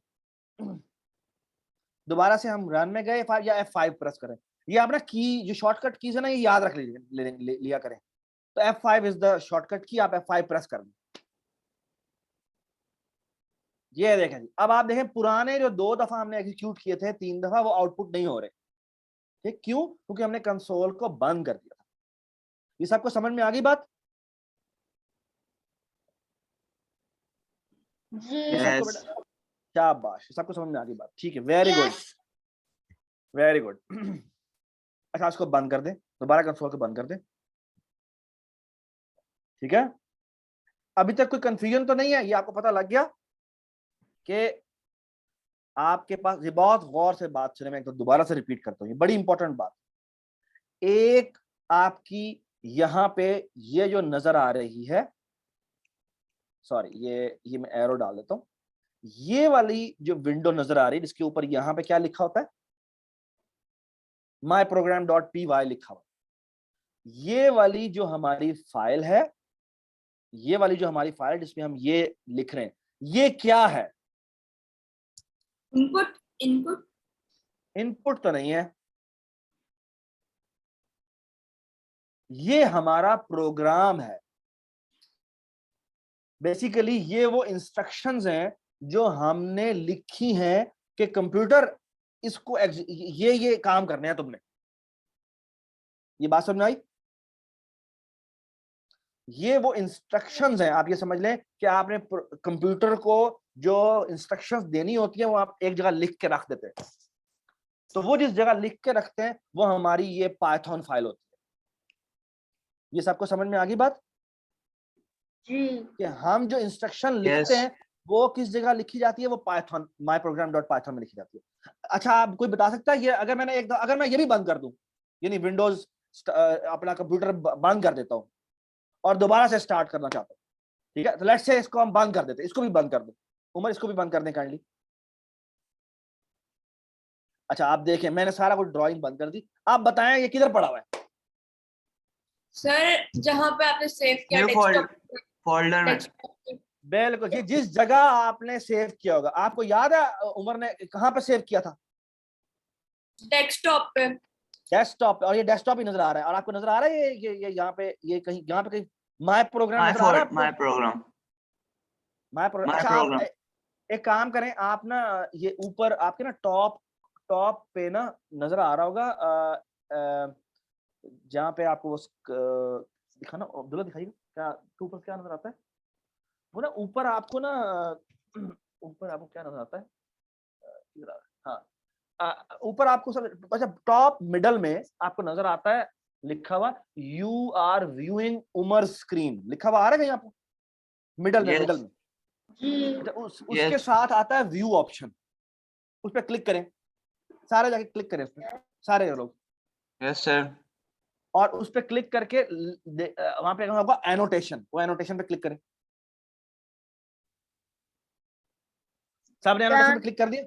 दोबारा से हम रन में गए F5 या F5 प्रेस करें। ये आप ना की जो शॉर्टकट कीज है ना ये याद रख लिया करें। तो F5 इज द शॉर्टकट की, आप F5 प्रेस कर दें। ये देखें जी, अब आप देखें पुराने जो 2 दफा हमने एग्जीक्यूट किए थे 3 दफा वो आउटपुट नहीं हो रहे, ठीक क्यों? क्योंकि हमने कंसोल को बंद कर दिया था। ये सबको समझ में आ गई बात? ये सबको बेटा शाबाश, सबको समझ में आ गई बात, ठीक है। Very good very good. अच्छा इसको बंद कर दें, दोबारा कंसोल को बंद कर दें, ठीक है। अभी तक कोई कंफ्यूजन तो नहीं है? ये आपको पता लग गया कि आपके पास, ये बहुत गौर से बात सुने, मैं तो दोबारा से रिपीट करता हूँ, ये बड़ी इंपॉर्टेंट बात। एक आपकी यहां पे ये जो नजर आ रही है, सॉरी ये मैं एरो डाल देता हूं, ये वाली जो विंडो नजर आ रही है जिसके ऊपर यहां पे क्या लिखा होता है, myprogram.py लिखा हुआ, ये वाली जो हमारी फाइल है, ये वाली जो हमारी फाइल जिसमें हम ये लिख रहे हैं, ये क्या है? इनपुट इनपुट तो नहीं है, ये हमारा प्रोग्राम है। बेसिकली ये वो इंस्ट्रक्शंस हैं जो हमने लिखी हैं कि कंप्यूटर इसको ये काम करने हैं तुमने। ये बात समझ में आई? ये वो इंस्ट्रक्शंस हैं, आप ये समझ लें कि आपने कंप्यूटर को जो इंस्ट्रक्शंस देनी होती है वो आप एक जगह लिख के रख देते हैं। तो वो जिस जगह लिख के रखते हैं वो हमारी ये पाइथन फाइल होती है। ये सबको समझ में आ गई बात जी कि हम जो इंस्ट्रक्शन लिखते हैं वो किस जगह लिखी जाती है? वो पाइथन myprogram.python में लिखी जाती है। अच्छा आप कोई बता सकता है ये अगर मैंने अगर मैं ये भी बंद कर दूं, यानी विंडोज अपना कंप्यूटर बंद कर देता हूं और दोबारा से स्टार्ट करना चाहता हूं, ठीक है, तो लेट्स से इसको हम बंद कर देते हैं, इसको भी बंद कर दो। उमर इसको भी बंद कर दें काइंडली। अच्छा आप देखें मैंने सारा कुछ ड्राइंग बंद कर दी, आप बताएं ये किधर पड़ा हुआ है? सर जहाँ पे आपने सेव किया न्यू डेस्कटॉप फोल्डर में। बिल्कुल, ये जिस जगह आपने सेव किया होगा, आपको याद है उमर ने कहां पे सेव किया था? डेस्कटॉप पे। डेस्कटॉप, और ये डेस्कटॉप ही नजर आ रहा है, और आपको नजर आ रहा है ये यहाँ पे, ये कहीं यहाँ पे कहीं माय प्रोग्राम नजर आ रहा है आपको? My program. अच्छा आप एक काम करें, आप ना ये ऊपर आपके ना टॉप पे ना नजर आ रहा होगा जहाँ पे आपको वो दिखाना, अब्दुल्ला दिखाइएगा क्या ऊपर क्या नजर आता है? वो ना ऊपर आपको ना ऊपर आपको क्या नजर आता है? इधर आ रहा है, हाँ। ऊपर आपको सब, अच्छा टॉप मिडल में आपको नजर आता है लिखा हुआ you are viewing Umar screen, लिखा हुआ आ रहा है कहीं आपको? मिडल में, Yes. मिडल में। जी अच्छा, उसके Yes. साथ आता है व्यू ऑप्शन, उस पर क्लिक करें, सारे जाके क्लिक करें उस पर, सारे लोग। Yes, sir. और उस पर क्लिक करके वहां पे होगा एनोटेशन, वो एनोटेशन पे क्लिक करें। सबने एनोटेशन पे क्लिक कर दिया?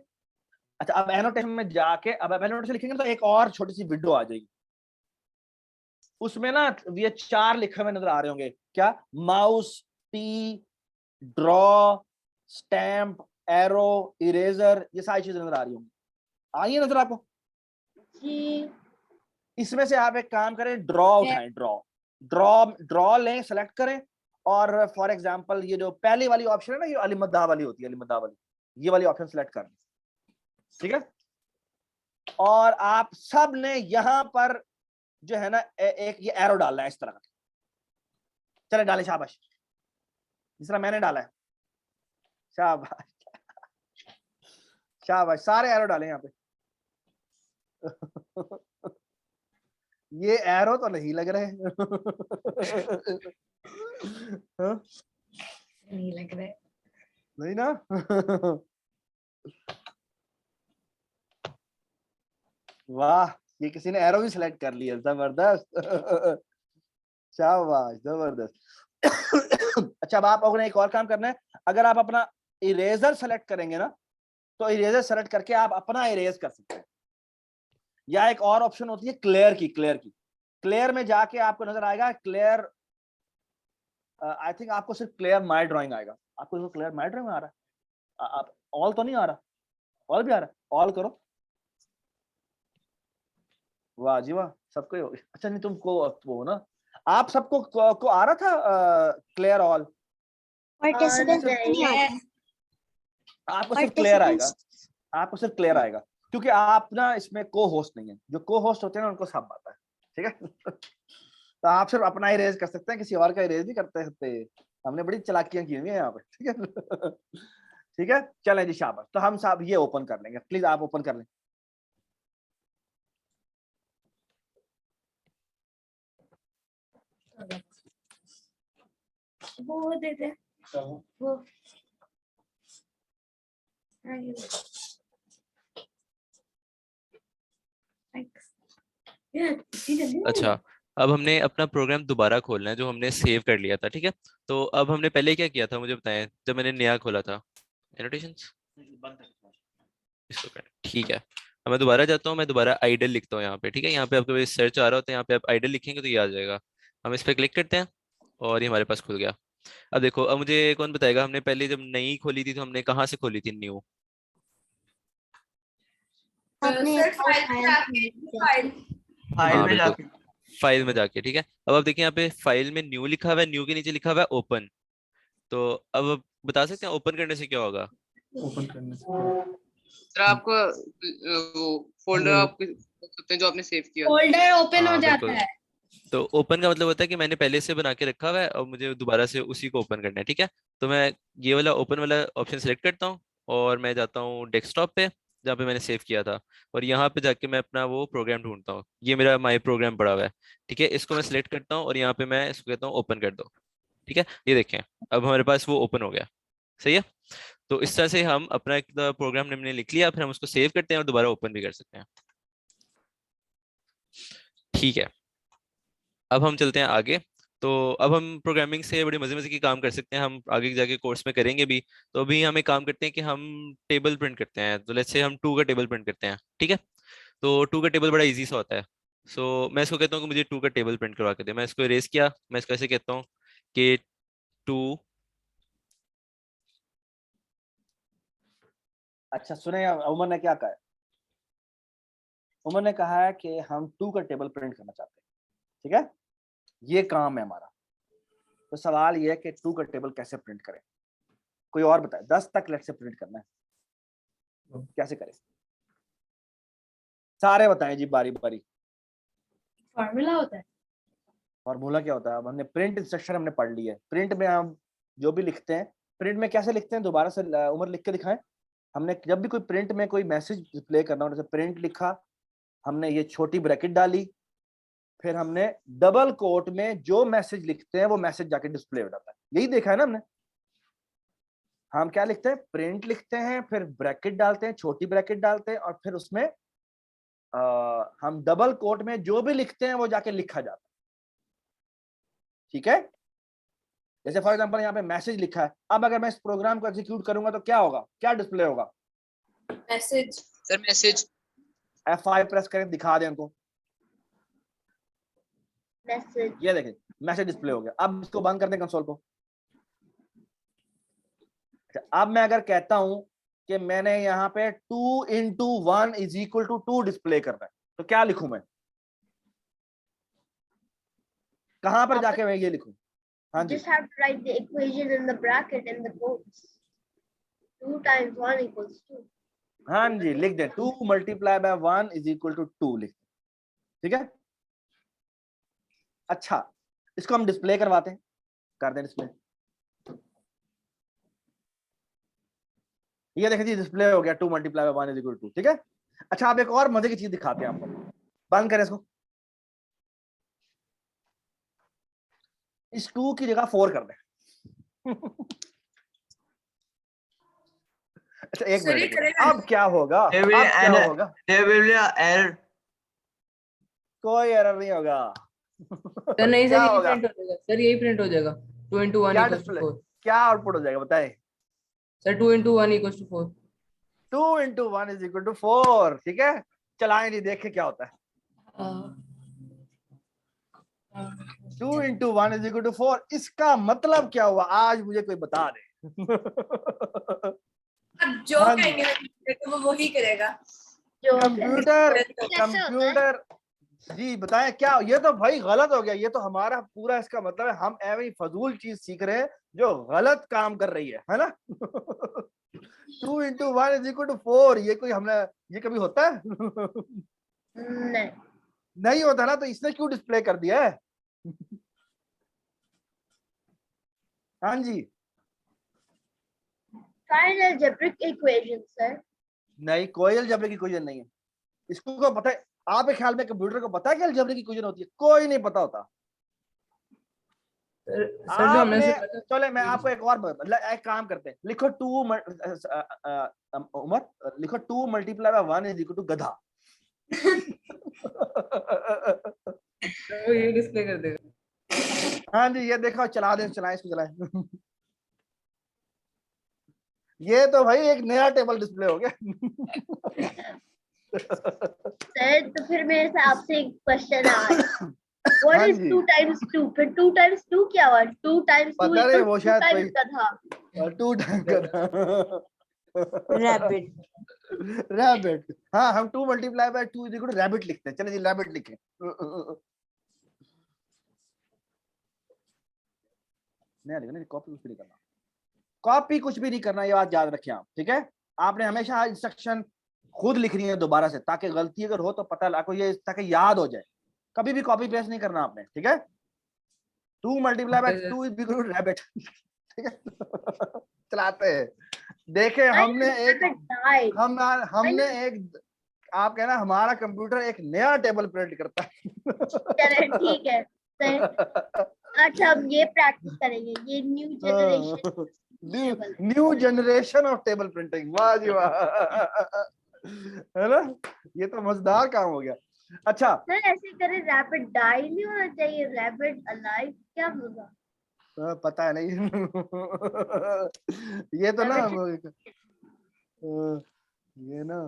अच्छा, अब एनोटेशन में जाके अब एनोटेशन लिखेंगे तो एक और छोटी सी विंडो आ जाएगी, उसमें ना ये 4 लिखे हुए नजर आ रहे होंगे, क्या? Mouse, T, draw, stamp, arrow, eraser, ये सारी चीजें नजर आ रही होंगी। आई है नजर आपको? जी इसमें से आप एक काम करें, ड्रॉ उठाएं, ड्रॉ लें, सेलेक्ट करें, और फॉर एग्जांपल ये जो पहली वाली ऑप्शन है ना, ये अलीमद्दा वाली होती है, अलीमद्दा वाली, ये वाली ऑप्शन सेलेक्ट कर लें, ठीक है? और आप सब ने यहां पर जो है ना एक ये एरो डालना है इस तरह का। चले डालें, शाबाश, जिस तरह मैंने डाला है, शाबाश शाबाश, सारे एरो डालें यहाँ पे। ये एरो तो नहीं लग रहे हाँ? नहीं लग रहा है। नहीं ना वाह, ये किसी ने एरो भी सिलेक्ट कर लिया, जबरदस्त शाबाश, जबरदस्त अच्छा, अब आप लोगों ने एक और काम करना है, अगर आप अपना इरेजर सेलेक्ट करेंगे ना, तो इरेजर सेलेक्ट करके आप अपना इरेज कर सकते हैं, या एक और ऑप्शन होती है क्लियर की, क्लियर में जाके आपको नजर आएगा क्लियर, आई थिंक आपको सिर्फ क्लियर माई ड्राइंग आएगा, आपको क्लियर माई ड्राइंग आ रहा है, आप ऑल तो नहीं आ रहा? ऑल भी आ रहा है, ऑल करो, वाह जी वाह, सबको ही हो गया। अच्छा, नहीं तुमको वो ना, आप सबको को आ रहा था क्लियर ऑल? पार्टिसिपेंट नहीं आते। आपको सिर्फ क्लियर आएगा, Participants- आपको सिर्फ क्लियर आएगा, क्योंकि आप ना इसमें को होस्ट नहीं है, जो को होस्ट होते हैं ना उनको सब आता है, ठीक है तो आप सिर्फ अपना इरेज कर सकते हैं, किसी और का इरेज नहीं करते सकते, हमने बड़ी चालाकियां की हुई है यहाँ पे, ठीक है ठीक है, चलें जी, शाबाश। तो हम सब ये ओपन कर लेंगे, प्लीज आप ओपन कर लें। वो दे दे वो। अच्छा, अब हमने अपना प्रोग्राम दोबारा खोलना है जो हमने सेव कर लिया था, ठीक है? तो अब हमने पहले क्या किया था मुझे बताएं, जब मैंने नया खोला था एनोटेशंस, इसको कर, ठीक है। अब मैं दोबारा जाता हूँ, मैं दोबारा आइडल लिखता हूँ यहाँ पे, ठीक है? यहाँ पे आपको सर्च आ रहा होता है, यहाँ पे आप आइडल लिखेंगे तो ये आ जाएगा, हम इस पर क्लिक करते हैं और ये हमारे पास खुल गया। अब देखो, अब मुझे कौन बताएगा, हमने पहले जब नई खोली थी तो हमने कहाँ से खोली थी न्यू? आपने सर file फाइल फाइल हाँ में बिल्कुल, जाके फाइल में जाके, ठीक है। अब आप देखिए यहाँ पे फाइल में न्यू लिखा हुआ है, न्यू के नीचे लिखा हुआ है ओपन। तो अब आप बता सकते हैं ओपन करने से क्या होगा? ओपन करने से सर आपको वो फोल्डर आप देख सकते हैं जो आपने सेव किया था। फोल्डर ओपन हो हाँ जाता बिल्कुल, है। तो ओपन का मतलब होता है कि मैंने पहले से बना के रखा हुआ है और मुझे दोबारा से उसी को ओपन करना है, ठीक है? तो मैं ये वाला ओपन वाला ऑप्शन सेलेक्ट करता हूँ और मैं जाता हूँ डेस्कटॉप पे जहाँ पे मैंने सेव किया था, और यहाँ पे जाके मैं अपना वो प्रोग्राम ढूंढता हूँ, ये मेरा माई प्रोग्राम पड़ा हुआ है, ठीक है? इसको मैं सिलेक्ट करता हूँ और यहाँ पे मैं इसको कहता हूँ ओपन कर दो, ठीक है? ये देखें, अब हमारे पास वो ओपन हो गया, सही है? तो इस तरह से हम अपना एक प्रोग्राम हमने लिख लिया, फिर हम उसको सेव करते हैं और दोबारा ओपन भी कर सकते हैं, ठीक है? अब हम चलते हैं आगे। तो अब हम प्रोग्रामिंग से बड़े मजे मजे की काम कर सकते हैं, हम आगे जाके कोर्स में करेंगे भी। तो अभी हम एक काम करते हैं कि हम टेबल प्रिंट करते हैं, तो लेट्स से हम 2 का टेबल प्रिंट करते हैं, ठीक है? तो 2 का टेबल बड़ा इजी सा होता है। मैं इसको कहता हूँ कि मुझे 2 का टेबल प्रिंट करवा के दे, मैं इसको इरेज किया, मैं इसको ऐसे कहता हूँ कि 2। अच्छा सुने, उमर ने क्या कहा है? उमर ने कहा है कि हम 2 का टेबल प्रिंट करना चाहते हैं, ठीक है? ये काम है हमारा। तो सवाल ये है कि 2 का टेबल कैसे प्रिंट करें? कोई और बताए, 10 तक लेट से प्रिंट करना है, कैसे करें? सारे बताएं जी, बारी बारी। फॉर्मूला होता है। फॉर्मूला क्या होता है? अब हमने प्रिंट इंस्ट्रक्शन हमने पढ़ ली है, प्रिंट में हम जो भी लिखते हैं, प्रिंट में कैसे लिखते हैं, दोबारा से उमर लिख के दिखाएं। हमने जब भी कोई प्रिंट में कोई मैसेज डिस्प्ले करना हो, जैसे प्रिंट लिखा, हमने ये छोटी ब्रैकेट डाली, फिर हमने डबल कोट में जो मैसेज लिखते हैं वो मैसेज जाके डिस्प्ले हो जाता है। यही देखा है ना हमने। हम क्या लिखते हैं, प्रिंट लिखते हैं, फिर ब्रैकेट डालते हैं, छोटी ब्रैकेट डालते हैं, और फिर उसमें हम डबल कोट में जो भी लिखते हैं वो जाके लिखा जाता है। ठीक है, जैसे फॉर एग्जांपल यहाँ पे मैसेज लिखा है, अब अगर मैं इस प्रोग्राम को एग्जीक्यूट करूंगा तो क्या होगा, क्या डिस्प्ले होगा? Message. Sir message. F5 press करें, दिखा दें उनको, मैसेज। ये देखें मैसेज डिस्प्ले हो गया। अब इसको बंद कर दें कंसोल को। अच्छा, अब मैं अगर कहता हूं कि मैंने यहाँ पे 2 into 1 is equal to 2 display करना है, तो क्या लिखूं मैं? कहां पर जाके मैं ये लिखूं? हाँ जी, Just have to write the equation in the bracket and the quotes. 2 times 1 equals 2. हाँ जी, लिख दें 2 multiply by 1 is equal to 2 लिख दें। ठीक है, अच्छा इसको हम डिस्प्ले करवाते हैं, कर दें डिस्प्ले। ये देखें जी, डिस्प्ले हो गया 2 multiply by 1 is equal to 2। ठीक है, अच्छा आप एक और मजे की चीज दिखाते हैं आपको, बंद करें इसको, इस 2 की जगह 4 कर दें। अच्छा एक मिनट, अब क्या होगा? अब क्या होगा? कोई एरर नहीं होगा। सर नहीं सर, क्या यही होगा? प्रिंट हो जाएगा सर, यही प्रिंट हो जाएगा। 2 into 1 क्या equals to डिस्प्ले, 4 क्या आउटपुट हो जाएगा बताए? Sir. 2 into 1 equals to 4। 2 into 1 is equal to 4। ठीक है, चलाएं जी, देखें क्या होता है। 2 into 1 is equal to 4, इसका मतलब क्या हुआ? आज मुझे कोई बता दे। अब जो हाँ जी। कहेंगे तो वो वही करेगा। जो कंप्यूटर जी बताएं क्या? ये तो भाई गलत हो गया, ये तो हमारा पूरा इसका मतलब है हम एवं ही फजूल चीज सीख रहे हैं जो गलत काम कर रही है ना। 2 into 1 is equal to 4, ये कोई हमने, ये कभी होता है? नहीं। नहीं होता ना, तो इसने क्यों डिस्प्ले कर दिया है? हाँ जी, Try an algebraic equation, sir. नहीं कोई अलजेब्रिक इक्वेशन नहीं है। इसको को पता है? आपके ख्याल में कंप्यूटर को पता है कि अलजेब्रिक इक्वेशन होती है? कोई नहीं पता होता। सर जो हमने आपने, चले मैं आपको एक और एक काम करते हैं, लिखो 2 उमर, लिखो 2 multiply by 1 is equal to गधा। वो ये डिस्प्ले कर देगा। हाँ जी, ये देखो, चला दे, चलाएं इसको, चलाएं। ये तो भाई एक नया टेबल डिस्प्ले हो गया। सर तो फिर मेरे से आपसे एक क्वेश्चन है, What हाँ is जी। 2 times 2? फिर 2 times 2 क्या हुआ? 2 times 2 पता नहीं, वो equals 2 शायद times गधा। 2 टाइम गधा। रैबिट। रैबिट, हाँ हम 2 multiply by 2 is equal to rabbit लिखते हैं। चले जी रैबिट लिखें। नहीं, कॉपी कुछ भी नहीं करना, कॉपी कुछ भी नहीं करना, ये बात याद रखें आप। ठीक है, आपने हमेशा इंस्ट्रक्शन खुद लिखनी है दोबारा से, ताकि गलती अगर हो तो पता आपको, ये ताकि याद हो जाए। कभी भी कॉपी पेस्ट नहीं करना आपने। ठीक है, 2 multiply by 2 is equal to rabbit. ठीक है, चलाते हैं, देखे हमने एक, हमने एक, आप कहना हमारा कंप्यूटर एक नया टेबल प्रिंट करता है। चलो ठीक है सर। अच्छा हम ये प्रैक्टिस करेंगे, ये new generation of table printing. वाह जी वाह, है ना, ये तो मजेदार काम हो गया। अच्छा सर ऐसे करें, रैपिड डाई नहीं होना चाहिए, रैपिड अलाइव क्या होगा? पता है नहीं। ये तो ना, ये ना।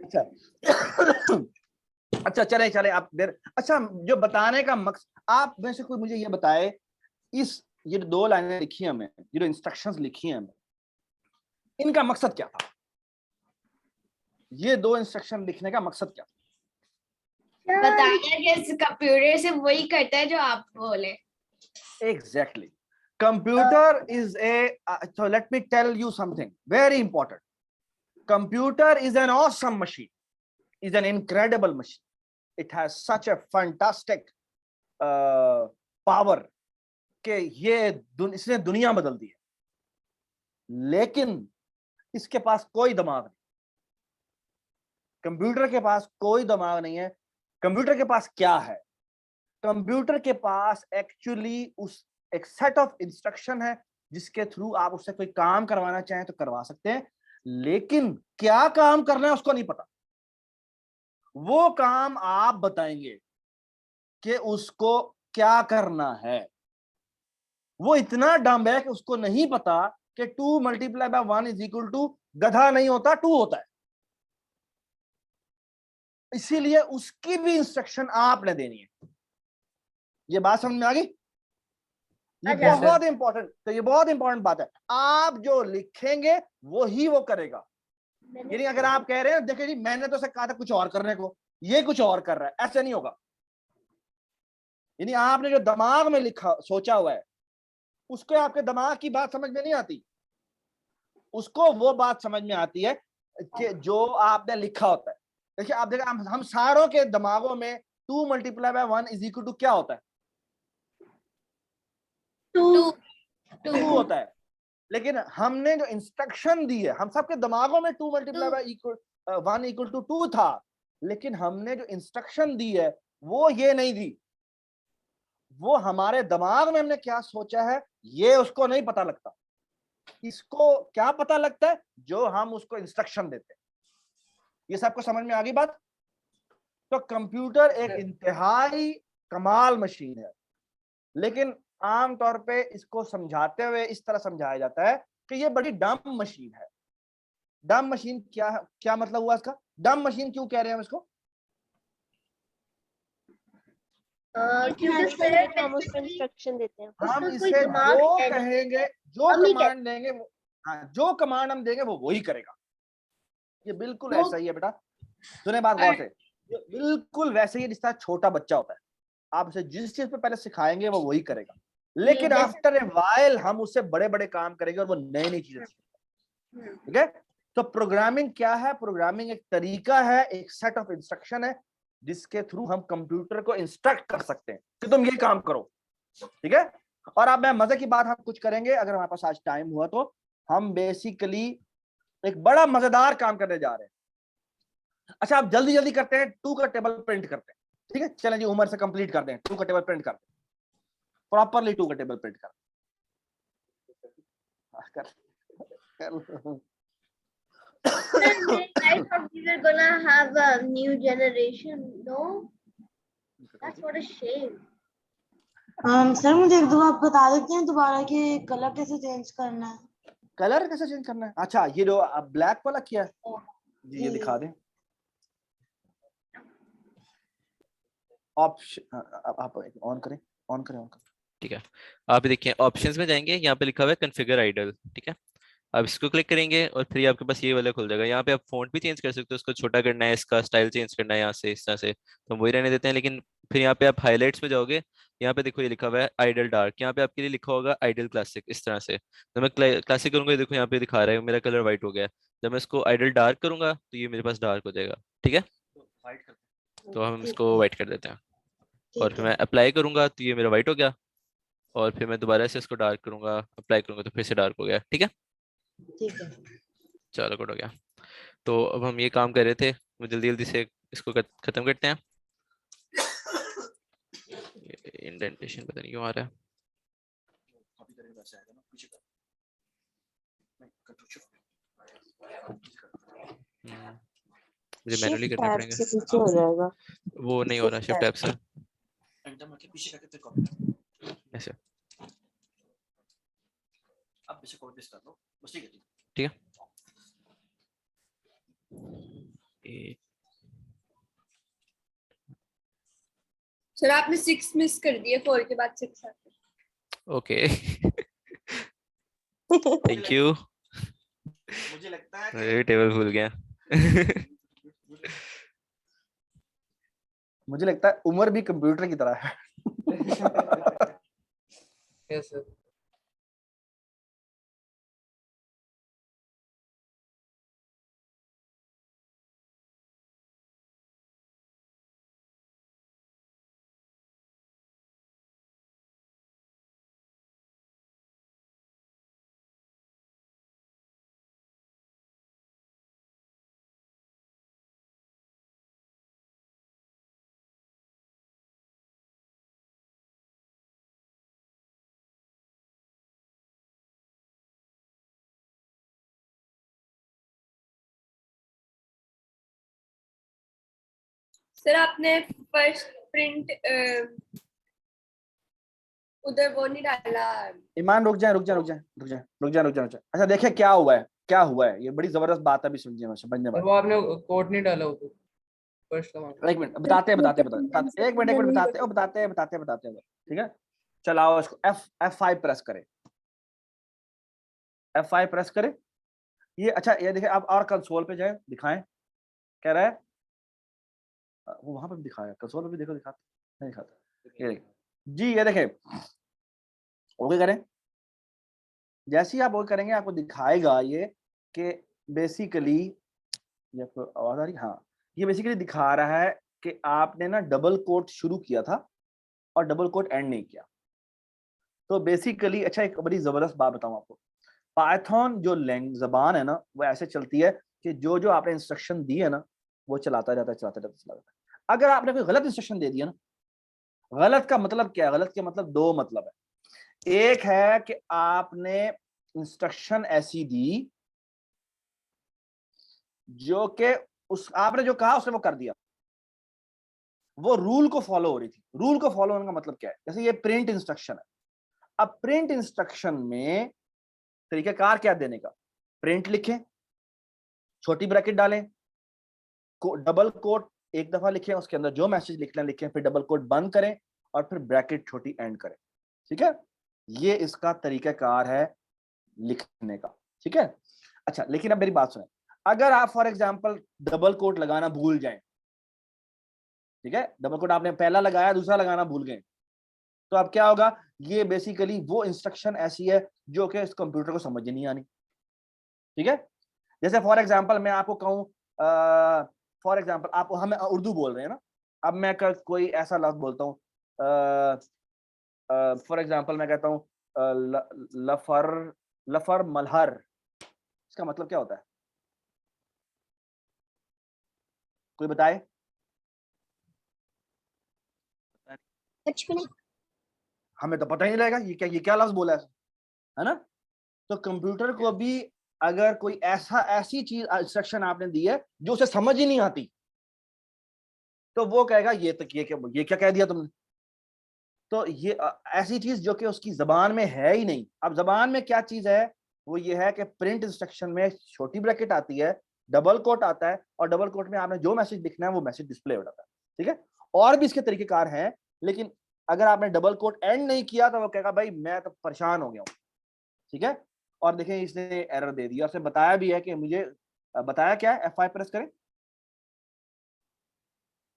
अच्छा अच्छा, चले चले आप देर। अच्छा, जो बताने का मकसद, आप में से कोई मुझे ये बताए, इस ये 2 लाइनें लिखी हैं हमें, ये जो इंस्ट्रक्शंस लिखी हैं हमें, इनका मकसद क्या था? ये 2 इंस्ट्रक्शन लिखने का मकसद क्या? बताना कि इस कंप्यूटर से वही करता है जो आप बोले। Exactly. Computer is a, so let me tell you something very important. Computer is an awesome machine, is an incredible machine. It has such a fantastic power कि ये इसने दुनिया बदल दी है। लेकिन इसके पास कोई दिमाग नहीं, कंप्यूटर के पास कोई दिमाग नहीं है। कंप्यूटर के पास क्या है? कंप्यूटर के पास एक्चुअली उस एक सेट ऑफ इंस्ट्रक्शन है जिसके थ्रू आप उससे कोई काम करवाना चाहें तो करवा सकते हैं, लेकिन क्या काम करना है उसको नहीं पता। वो काम आप बताएंगे कि उसको क्या करना है। वो इतना डम्ब है कि उसको नहीं पता कि 2 multiply by 1 is equal to गधा नहीं होता, 2 होता है। इसीलिए उसकी भी इंस्ट्रक्शन आपने देनी है। ये बात समझ में आ गई? ये अच्छा। बहुत इंपॉर्टेंट, तो ये बहुत इंपॉर्टेंट बात है। आप जो लिखेंगे वही वो करेगा। यानी अगर आप कह रहे हैं देखिए जी मैंने तो उसे कहा था कुछ और करने को, ये कुछ और कर रहा है, ऐसे नहीं होगा। यानी आपने जो दिमाग में लिखा सोचा हुआ है उसको आपके दिमाग की बात समझ में नहीं आती, उसको वो बात समझ में आती है कि जो आपने लिखा होता है। देखिए आप देखिए हम सारों के दिमागों में 2 multiply by 1 is equal to क्या होता है? 2 2 होता है। लेकिन हमने जो इंस्ट्रक्शन दी है, हम सबके दिमागों में 2 मल्टीप्लाई बाय 1 इक्वल टू 2 था, लेकिन हमने जो इंस्ट्रक्शन दी है वो ये नहीं दी। वो हमारे दिमाग में हमने क्या सोचा है ये उसको नहीं पता लगता। इसको क्या पता लगता है? जो हम उसको इंस्ट्रक्शन देते हैं। ये सबको समझ में आ गई बात? तो कंप्यूटर एक इंतहाई कमाल मशीन है, लेकिन आमतौर पे इसको समझाते हुए इस तरह समझाया जाता है कि ये बड़ी डम मशीन है। डम मशीन क्या है? क्या मतलब हुआ इसका? डम मशीन क्यों कह रहे हैं हम इसको? क्योंकि सर हम उसको इंस्ट्रक्शन देते हैं, हम उसका कोई इसे दिमाग जो है नहीं। कहेंगे, जो हम ही कमांड देंगे वो, हाँ जो कमांड हम देंगे वो वही करेगा। ये बिल्कुल ऐसा ही है बेटा, सुने बात गौर से। ये बिल्कुल वैसे ही जिस तरह छोटा बच्चा होता है, आप उसे जिस चीज पे पहले सिखाएंगे वो वही करेगा, लेकिन आफ्टर ए वाइल हम उससे बड़े बड़े काम करेंगे और वो नई नई चीजें सीखेगा। ठीक है? तो प्रोग्रामिंग क्या है? प्रोग्रामिंग एक तरीका है, एक सेट ऑफ इंस्ट्रक्शन है जिसके थ्रू हम कंप्यूटर को इंस्ट्रक्ट कर सकते हैं कि तुम ये काम करो। ठीक है? और अब मैं मजे की बात हम कुछ करेंगे, अगर हमारे पास आज टाइम हुआ तो हम बेसिकली एक बड़ा मजेदार काम करने जा रहे हैं। अच्छा आप जल्दी जल्दी करते हैं, 2 का टेबल प्रिंट करते हैं। ठीक है, चलें जी उमर से कंप्लीट करते हैं, 2 का टेबल प्रिंट करते हैं, प्रॉपरली 2 का टेबल प्रिंट कर I thought we were gonna have a new generation. No, that's what a shame. Sir मुझे एक दो आप बता देते हैं दोबारा कि कलर कैसे चेंज करना है? कलर कैसे चेंज करना है? अच्छा ये जो ब्लैक वाला किया है जी, ये दिखा दें ऑप्शन। आप ऑन करें, ऑन करें, ऑन करें। ठीक है, आप देखिए ऑप्शंस में जाएंगे, यहाँ पे लिखा हुआ है कॉन्फ़िगर आइडल। ठीक है, आप इसको क्लिक करेंगे और फिर आपके पास ये वाला खुल जाएगा। यहाँ पे आप फ़ॉन्ट भी चेंज कर सकते हो, उसको छोटा करना है, इसका स्टाइल चेंज करना है यहाँ से इस तरह से, तो हम वही रहने देते हैं। लेकिन फिर यहाँ पे आप हाईलाइट्स में जाओगे, यहाँ पे देखो ये लिखा हुआ है आइडल डार्क, यहाँ पे आपके लिए लिखा होगा आइडल क्लासिक इस तरह से। तो मैं क्लासिक करूंगा, देखो यहाँ पे दिखा रहा है मेरा कलर व्हाइट हो गया है। जब मैं इसको आइडल डार्क करूंगा तो ये मेरे पास डार्क हो जाएगा। ठीक है, तो हम इसको व्हाइट कर देते हैं और फिर मैं अप्लाई करूंगा तो ये मेरा व्हाइट हो गया, और फिर मैं दोबारा से इसको डार्क करूंगा, अप्लाई करूंगा तो फिर से डार्क हो गया। ठीक है, ठीक है। चलो गुड हो गया। तो अब हम ये काम कर रहे थे, वो जल्दी जल्दी से इसको खत्म करते हैं। इंडेंटेशन पता नहीं क्यों आ रहा है। मुझे मैनुअली करना टैब पड़ेगा, से पीछे हो जाएगा। वो नहीं हो रहा। शिफ्ट टैब से ऐसे, ठीक है। सर आपने 6 मिस कर दिए, 4 के बाद 6 आता है। Okay thank you. मुझे लगता है मैं टेबल भूल गया मुझे लगता है उमर भी कंप्यूटर की तरह है। Yes sir. सर आपने फर्स्ट प्रिंट उधर वो नहीं डाला। ईमान रुक जाए रुक जाए रुक जाए रुक जाए रुक जाए रुक जाए रुक जाए। अच्छा देखिए क्या हुआ है, क्या हुआ है, ये बड़ी जबरदस्त बात अभी समझिए, समझने सर वाली। वो आपने कोड नहीं डाला ऊपर फर्स्ट का। एक मिनट बताते हैं एक मिनट बताते हैं, ठीक है। चलाओ इसको, F5 प्रेस करें, F5 प्रेस करें। ये अच्छा ये देखिए, आप और कंसोल पे जाए, दिखाएं कह रहा है, वो वहां पे भी दिखाया, कंसोल पे भी देखो, दिखाता नहीं दिखाता, ये देखिए जी, ये देखें, ओके करें। जैसे ही आप ओके करेंगे आपको दिखाएगा ये कि बेसिकली, ये आपको आवाज आ रही, हाँ, ये बेसिकली दिखा रहा है कि आपने ना डबल कोट शुरू किया था और डबल कोट एंड नहीं किया। तो बेसिकली अच्छा एक बड़ी जबरदस्त बात बताऊं आपको, पाइथन जो जबान है ना वो ऐसे चलती है कि जो जो आपने इंस्ट्रक्शन दी है ना वो चलाता जाता है। अगर आपने कोई गलत इंस्ट्रक्शन दे दिया ना, गलत का मतलब क्या है, गलत के मतलब दो मतलब है। एक है कि आपने इंस्ट्रक्शन ऐसी दी जो कि उस आपने जो कहा उसने वो कर दिया, वो रूल को फॉलो हो रही थी। रूल को फॉलो होने का मतलब क्या है, जैसे ये प्रिंट इंस्ट्रक्शन है। अब प्रिंट इंस्ट्रक्शन में तरीकाकार क्या देने का, प्रिंट लिखें, छोटी ब्रैकेट डालें, डबल कोट एक दफा लिखें, उसके अंदर जो मैसेज लिखना लिखें, फिर डबल कोट बंद करें और फिर ब्रैकेट छोटी एंड करें, ठीक है। ये इसका तरीकाकार है लिखने का, ठीक है। अच्छा लेकिन अब मेरी बात सुने, अगर आप फॉर एग्जांपल डबल कोट लगाना भूल जाएं, ठीक है, डबल कोट आपने पहला लगाया दूसरा लगाना भूल गए, तो अब क्या होगा, ये बेसिकली वो इंस्ट्रक्शन ऐसी है जो कि इस कंप्यूटर को समझ नहीं आनी, ठीक है। जैसे फॉर एग्जांपल मैं आपको कहूं, फॉर एग्जांपल आप हमें उर्दू बोल रहे हैं ना, अब मैं कोई ऐसा लफ्ज बोलता हूं, फॉर एग्जांपल मैं कहता हूं लफर लफर मलहर, इसका मतलब क्या होता है, कोई बताए। कुछ भी नहीं। हमें तो पता ही नहीं लगेगा ये क्या लफ्ज बोला है ना। तो कंप्यूटर को भी अगर कोई ऐसी चीज इंस्ट्रक्शन आपने दी है जो उसे समझ ही नहीं आती, तो वो कहेगा ये क्या कह दिया तुमने। तो ये ऐसी चीज जो कि उसकी जबान में है ही नहीं। अब जबान में क्या चीज है, वो ये है कि प्रिंट इंस्ट्रक्शन में छोटी ब्रैकेट आती है, डबल कोट आता है, और डबल कोट में आपने जो मैसेज लिखना है वो मैसेज डिस्प्ले हो जाता है, ठीक है। और भी इसके तरीकेकार हैं, लेकिन अगर आपने डबल कोट एंड नहीं किया तो वो कहेगा भाई मैं तो परेशान हो गया हूँ, ठीक है। और देखें इसने एरर दे दिया, उसने बताया भी है कि मुझे बताया क्या है, F5 प्रेस करें,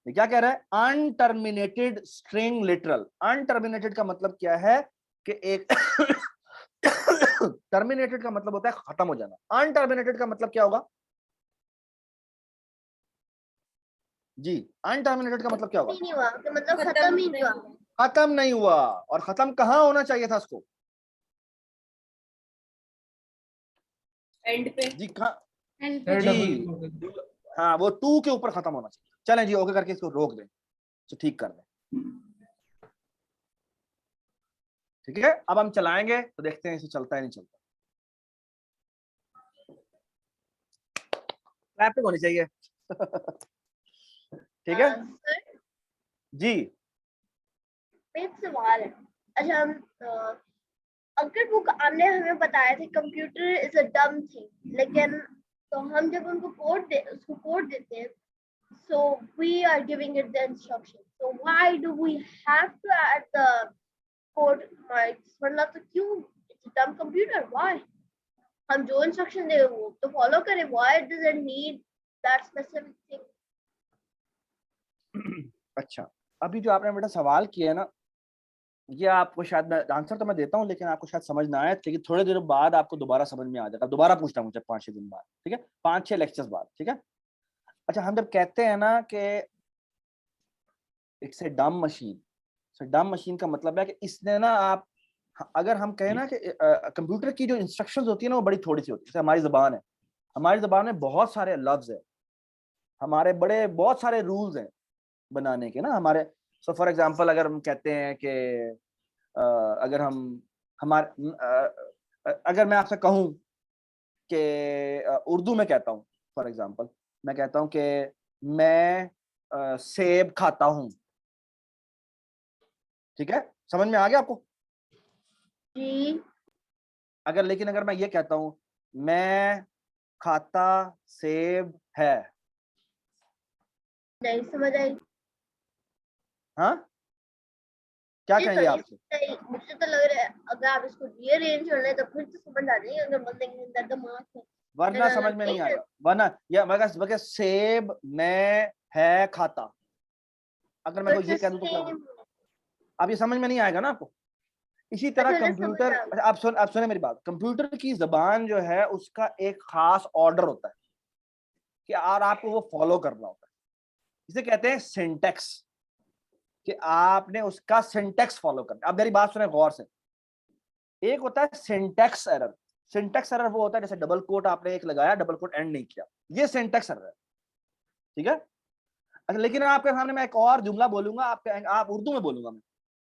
ये क्या कह रहा है, अनटर्मिनेटेड स्ट्रिंग लिटरल। अनटर्मिनेटेड का मतलब क्या है कि एक टर्मिनेटेड का मतलब होता है खत्म हो जाना, अनटर्मिनेटेड का मतलब क्या होगा जी, अनटर्मिनेटेड का मतलब क्या होगा, नहीं हुआ, तो मतलब खत्म ही नहीं हुआ। खत्म नहीं हुआ। और खत्म कहाँ होना चाहिए था उसको, एंड पे जी कहाँ, एंड जी हाँ, वो 2 के ऊपर खत्म होना चाहिए। चलें जी, ओके करके इसको रोक दें, तो ठीक कर दें, ठीक है। अब हम चलाएंगे तो देखते हैं इसे चलता है नहीं चलता। ट्रैफिक होनी चाहिए ठीक है सर जी। एक सवाल है। अच्छा अगर वो आपने हमें बताया था कंप्यूटर इज अ डम थिंग, लेकिन तो हम जब उनको उसको कोड देते हैं, so we are giving it the instruction, so why do we have to add the code marks, मतलब तो क्यों, it's a dumb computer, why, हम जो इंस्ट्रक्शन दे वो तो फॉलो करें, why does it need that specific thing। अच्छा अभी जो आपने बेटा सवाल किया है ना, ये आपको शायद मैं आंसर तो मैं देता हूँ लेकिन आपको शायद समझ ना आए, लेकिन थोड़े देर बाद आपको दोबारा समझ में आ जाएगा। दोबारा पूछना मुझे 5-6 दिन बाद, ठीक है, 5-6 लेक्चर्स बाद, ठीक है। अच्छा हम जब कहते हैं ना कि इट्स ए डम मशीन, डम मशीन का मतलब है कि इसने ना आप, अगर हम कहें ना कि कंप्यूटर की जो इंस्ट्रक्शंस होती है ना वो बड़ी थोड़ी सी होती है। जैसे हमारी जबान है, हमारी जबान में बहुत सारे लफ्ज है, हमारे बड़े बहुत सारे रूल्स हैं बनाने के ना हमारे। सो फॉर एग्जांपल अगर हम कहते हैं कि अगर हम हमारे अगर मैं आपसे कहूं कि उर्दू में कहता हूं, फॉर एग्जांपल मैं कहता हूं कि मैं सेब खाता हूं। ठीक है, समझ में आ गया आपको? जी लेकिन अगर मैं ये कहता हूं मैं खाता सेब है, नहीं समझ आई। हाँ क्या ये कहेंगे तो आप? नहीं, मुझे तो लग रहा है अगर आप इसको रीअरेंज कर ले तो फिर तो समझ आ जाएगी। अगर बोलेंगे दैट द मार्क है वरना समझ में नहीं आएगा, वरना या मगर सेब मैं है खाता, अगर मैं कोई ये कह दूं तो क्या होगा? अब ये समझ में नहीं आएगा ना आपको। इसी तरह अच्छा, समझ कंप्यूटर, आ गया। आप सुने मेरी बात, कंप्यूटर की जबान जो है उसका एक खास ऑर्डर होता है कि और आपको वो फॉलो करना होता है। इसे कहते हैं सिंटैक्स, कि आपने उसका सिंटैक्स फॉलो करना। अब मेरी बात सुने गौर से। एक होता है सिंटैक्स एरर। सिंटैक्स एरर वो होता है जैसे डबल कोट आपने एक लगाया, डबल कोट एंड नहीं किया, ये सिंटैक्स एरर है। ठीक है, अच्छा लेकिन आपके सामने मैं एक और जुमला बोलूंगा, आप उर्दू में बोलूंगा मैं,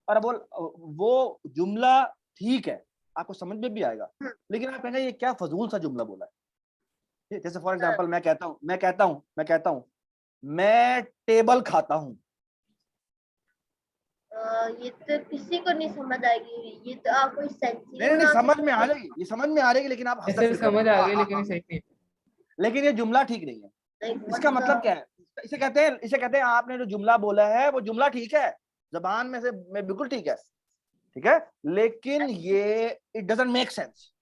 और वो जुमला ठीक है, आपको समझ में भी आएगा, लेकिन आप कहेंगे ये क्या फजूल सा जुमला बोला है। जैसे फॉर एग्जांपल मैं कहता हूं मैं टेबल खाता हूं। ये तो किसी को नहीं समझ आएगी। ये तो आप कोई सेंस ही नहीं समझ में आ जाएगी, ये समझ में आ जाएगी, लेकिन आप ऐसे समझ आ गई लेकिन ये सही नहीं है। लेकिन ये जुमला ठीक नहीं है। इसका मतलब क्या है? इसे कहते हैं आपने जो जुमला बोला है वो जुमला ठीक है, जबान में से में बिल्कुल ठीक है, ठीक है, लेकिन ये इट डजंट मेक सेंस।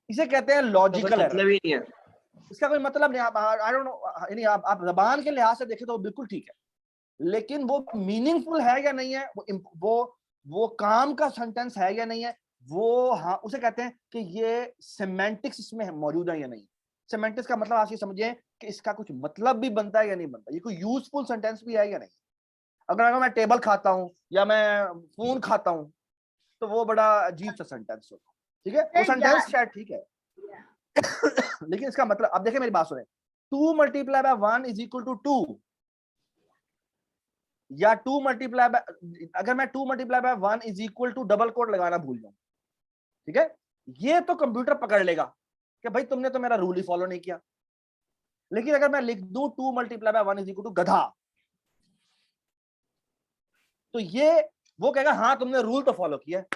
इसे कहते हैं लॉजिकल एरर। मतलब ही नहीं है, इसका कोई मतलब नहीं। आप आई डोंट नो, यानी आप जबान के लिहाज से देखें तो बिल्कुल ठीक है, लेकिन वो मीनिंगफुल है या नहीं है, वो काम का सेंटेंस है या नहीं है, वो हाँ उसे कहते हैं कि ये सेमेंटिक्स इसमें मौजूद है या नहीं। सेमेंटिक्स का मतलब आप ये समझिए कि इसका कुछ मतलब भी बनता है या नहीं बनता, ये कोई यूजफुल सेंटेंस भी है या नहीं। अगर मैं टेबल खाता हूं या मैं फोन खाता हूं तो वो बड़ा अजीब सा सेंटेंस होता है। ठीक है, वो सेंटेंस शायद ठीक है लेकिन इसका मतलब, अब देखिए मेरी बात सुने, 2 multiply by 1 is equal to 2, या 2 मल्टीप्लाई बाय, अगर मैं 2 multiply by 1 is equal to double quote लगाना भूल जाऊं, ठीक है, ये तो कंप्यूटर पकड़ लेगा कि भाई तुमने तो मेरा रूल ही फॉलो नहीं किया। लेकिन अगर मैं लिख दूं 2 multiply by 1 is equal to गधा, तो ये वो कहेगा हाँ तुमने रूल तो फॉलो किया है।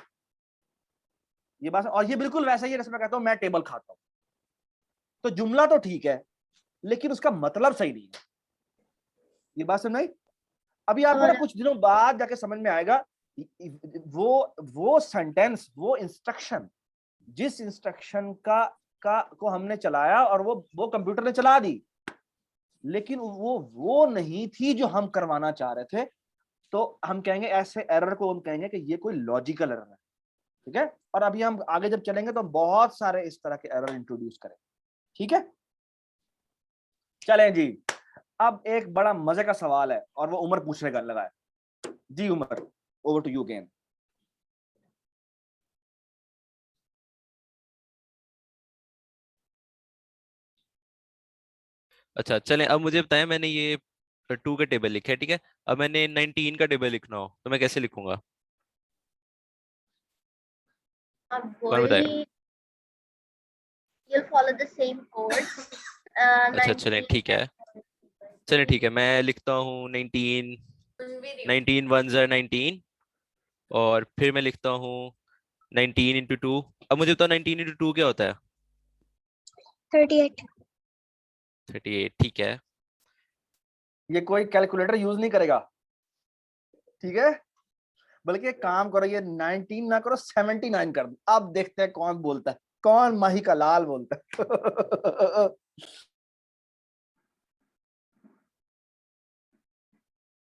ये बात, और ये बिल्कुल वैसा ही है जैसे मैं कहता हूं मैं टेबल खाता हूं, तो जुमला तो ठीक है लेकिन उसका मतलब सही नहीं है। ये बात समझ आई? अभी आपको ना कुछ दिनों बाद जाके समझ में आएगा वो सेंटेंस, वो इंस्ट्रक्शन, जिस इंस्ट्रक्शन को हमने चलाया और वो कंप्यूटर ने चला दी, लेकिन वो नहीं थी जो हम करवाना चाह रहे थे, तो हम कहेंगे ऐसे एरर को हम कहेंगे कि ये कोई लॉजिकल एरर है। ठीक है, और अभी हम आगे जब चलेंगे तो बहुत सारे इस तरह के एरर इंट्रोड्यूस करेंगे। ठीक है, चलें जी। अब एक बड़ा मजे का सवाल है और वो उमर पूछने का लगा है। जी Umar, over to you again. अच्छा चलें, अब मुझे बताएं, मैंने ये 2 का टेबल लिखा है, ठीक है, अब मैंने 19 का टेबल लिखना हो तो मैं कैसे लिखूंगा? कौन बताएगा? you'll follow the same course. अच्छा चलें ठीक है, चलें ठीक है, मैं लिखता हूँ 19 1s are 19, और फिर मैं लिखता हूँ 19 इंटू 2। अब मुझे बताओ 19 इंटू 2 क्या होता है? 38। 38, ठीक है। ये कोई कैलकुलेटर यूज नहीं करेगा, ठीक है, बल्कि एक काम करो, ये 19 ना करो 79 कर दो। अब देखते हैं कौन बोलता है, कौन माही का लाल बोलता है।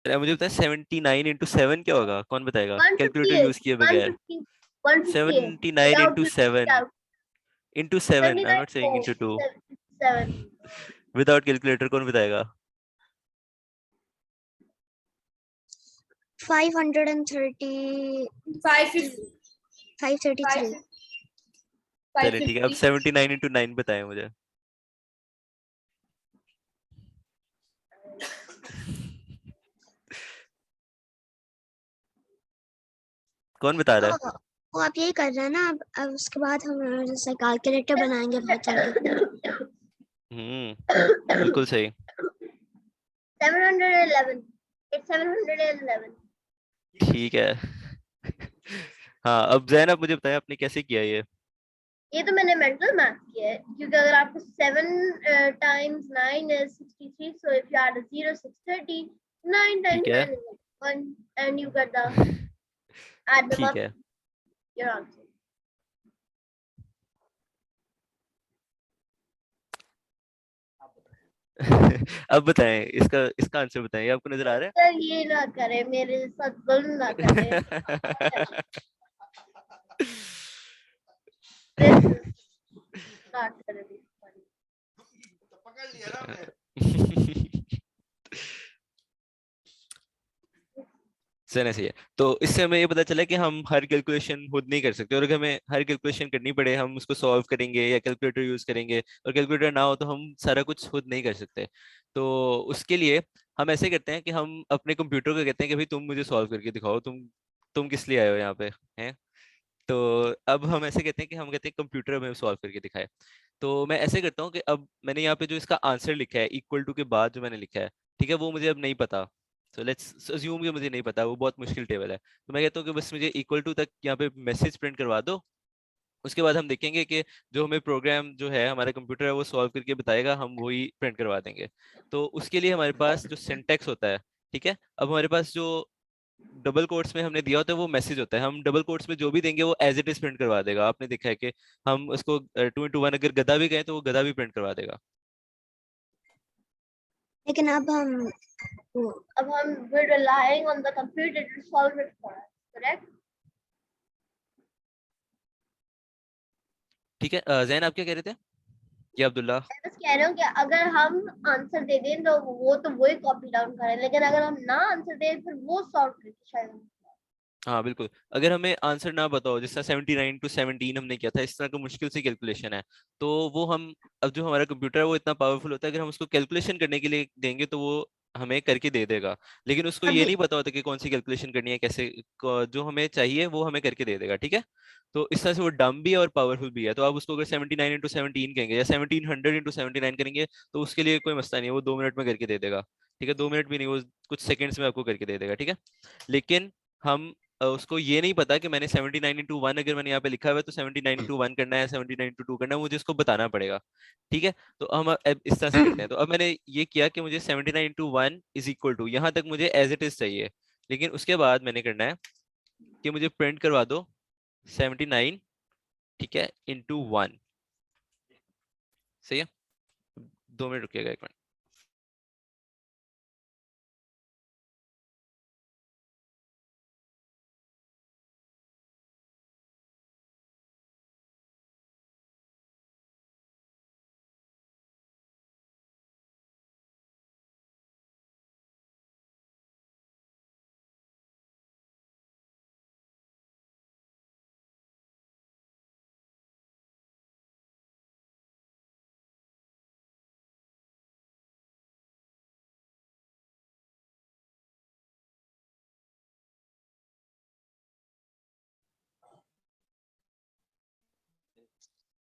मुझे बताए 79 इंटू 7 क्या होगा, कौन बताएगा? कैलकुलेटर 158, यूज किए बगैर। 79 into 7 into 7, I am not saying into 2। 7 without calculator कौन बताएगा? 530 533। चलिए ठीक है, अब 79 इंटू 9 बताएं मुझे। कौन बता रहा है? वो आप यही कर रहे हैं ना। अब उसके बाद हम जैसे कैलकुलेटर बनाएंगे बहुत चल के। बिल्कुल सही। 711. It's 711. ठीक है। हाँ, अब जैन आप मुझे बताएं आपने कैसे किया ये? ये तो मैंने मेंटल मैथ किया है, क्योंकि अगर आपको 7 times 9 is 63, so if you add a 0, 630, 9 times ठीक है। 9 is 1, and you get the add them ठीक up, है। your answer. अब बताएं इसका इसका आंसर बताएं, ये आपको नजर आ रहा है? सर ये ना करे, मेरे साथ जुल्म ना करे। This is not gonna be funny. सही है। तो इससे हमें ये पता चला कि हम हर कैलकुलेशन खुद नहीं कर सकते, और अगर हमें हर कैलकुलेशन करनी पड़े हम उसको सॉल्व करेंगे या कैलकुलेटर यूज करेंगे, और कैलकुलेटर ना हो तो हम सारा कुछ खुद नहीं कर सकते। तो उसके लिए हम ऐसे करते हैं कि हम अपने कंप्यूटर को कहते हैं कि भाई तुम मुझे सॉल्व करके दिखाओ, तुम किस लिए आए हो यहाँ पे हैं। तो अब हम ऐसे कहते हैं कि हम कहते हैं कंप्यूटर हमें सॉल्व करके दिखाए। तो मैं ऐसे करता हूँ कि अब मैंने यहाँ पे जो इसका आंसर लिखा है इक्वल टू के बाद जो मैंने लिखा है, ठीक है, वो मुझे अब नहीं पता। सो लेट्स अज्यूम कि मुझे नहीं पता, वो बहुत मुश्किल टेबल है। तो मैं कहता हूँ कि बस मुझे इक्वल टू तक यहाँ पे मैसेज प्रिंट करवा दो। उसके बाद हम देखेंगे कि जो हमें प्रोग्राम जो है हमारा कंप्यूटर है वो सॉल्व करके बताएगा, हम वही प्रिंट करवा देंगे। तो उसके लिए हमारे पास जो सिंटैक्स होता है, ठीक है, अब हमारे पास जो डबल कोट्स में हमने दिया होता है वो मैसेज होता है, हम डबल कोट्स में जो भी देंगे वो एज इट इज प्रिंट करवा देगा। आपने देखा है कि हम उसको 2 into 1 अगर गधा भी गए तो वो गधा भी प्रिंट करवा देगा। लेकिन अब हम we're relying on the computer to solve it for us, correct? ठीक है, जैन आप क्या कह रहे थे? ये अब्दुल्ला। मैं बस कह रहा हूँ कि अगर हम आंसर दे दें तो वही कॉपी डाउन करें, लेकिन अगर हम ना आंसर दें फिर वो सॉल्व करके शायद। हाँ बिल्कुल, अगर हमें आंसर ना बताओ, जिस तरह 79 to 17 हमने किया था, इस तरह का मुश्किल से कैलकुलेशन है, तो वो हम, अब जो हमारा कंप्यूटर है वो इतना पावरफुल होता है, अगर हम उसको कैलकुलेशन करने के लिए देंगे तो वो हमें करके दे देगा। लेकिन उसको ये अभी नहीं पता होता कि कौन सी कैलकुलेशन करनी है, कैसे जो हमें चाहिए वो हमें करके दे देगा। ठीक है, तो इस तरह से वो डम भी है और पावरफुल भी है। तो आप उसको अगर 79 into 17 कहेंगे या 1700 into 79 करेंगे तो उसके लिए कोई मसला नहीं है, वो 2 मिनट में करके दे देगा। ठीक है, 2 मिनट भी नहीं, वो कुछ सेकंड्स में आपको करके दे देगा। ठीक है, लेकिन हम उसको ये नहीं पता कि मैंने 79 into 1 अगर मैंने यहाँ पे लिखा हुआ है तो 79 into 1 करना है, 79 into 2 करना है, मुझे इसको बताना पड़ेगा। ठीक है, तो हम अब इस तरह से करते हैं। तो अब मैंने ये किया कि मुझे 79 into 1 इज इक्वल टू, यहाँ तक मुझे एज इट इज चाहिए, लेकिन उसके बाद मैंने करना है कि मुझे प्रिंट करवा दो 79, ठीक है, into 1। सही है, 2 मिनट रुकिएगा, 1 मिनट।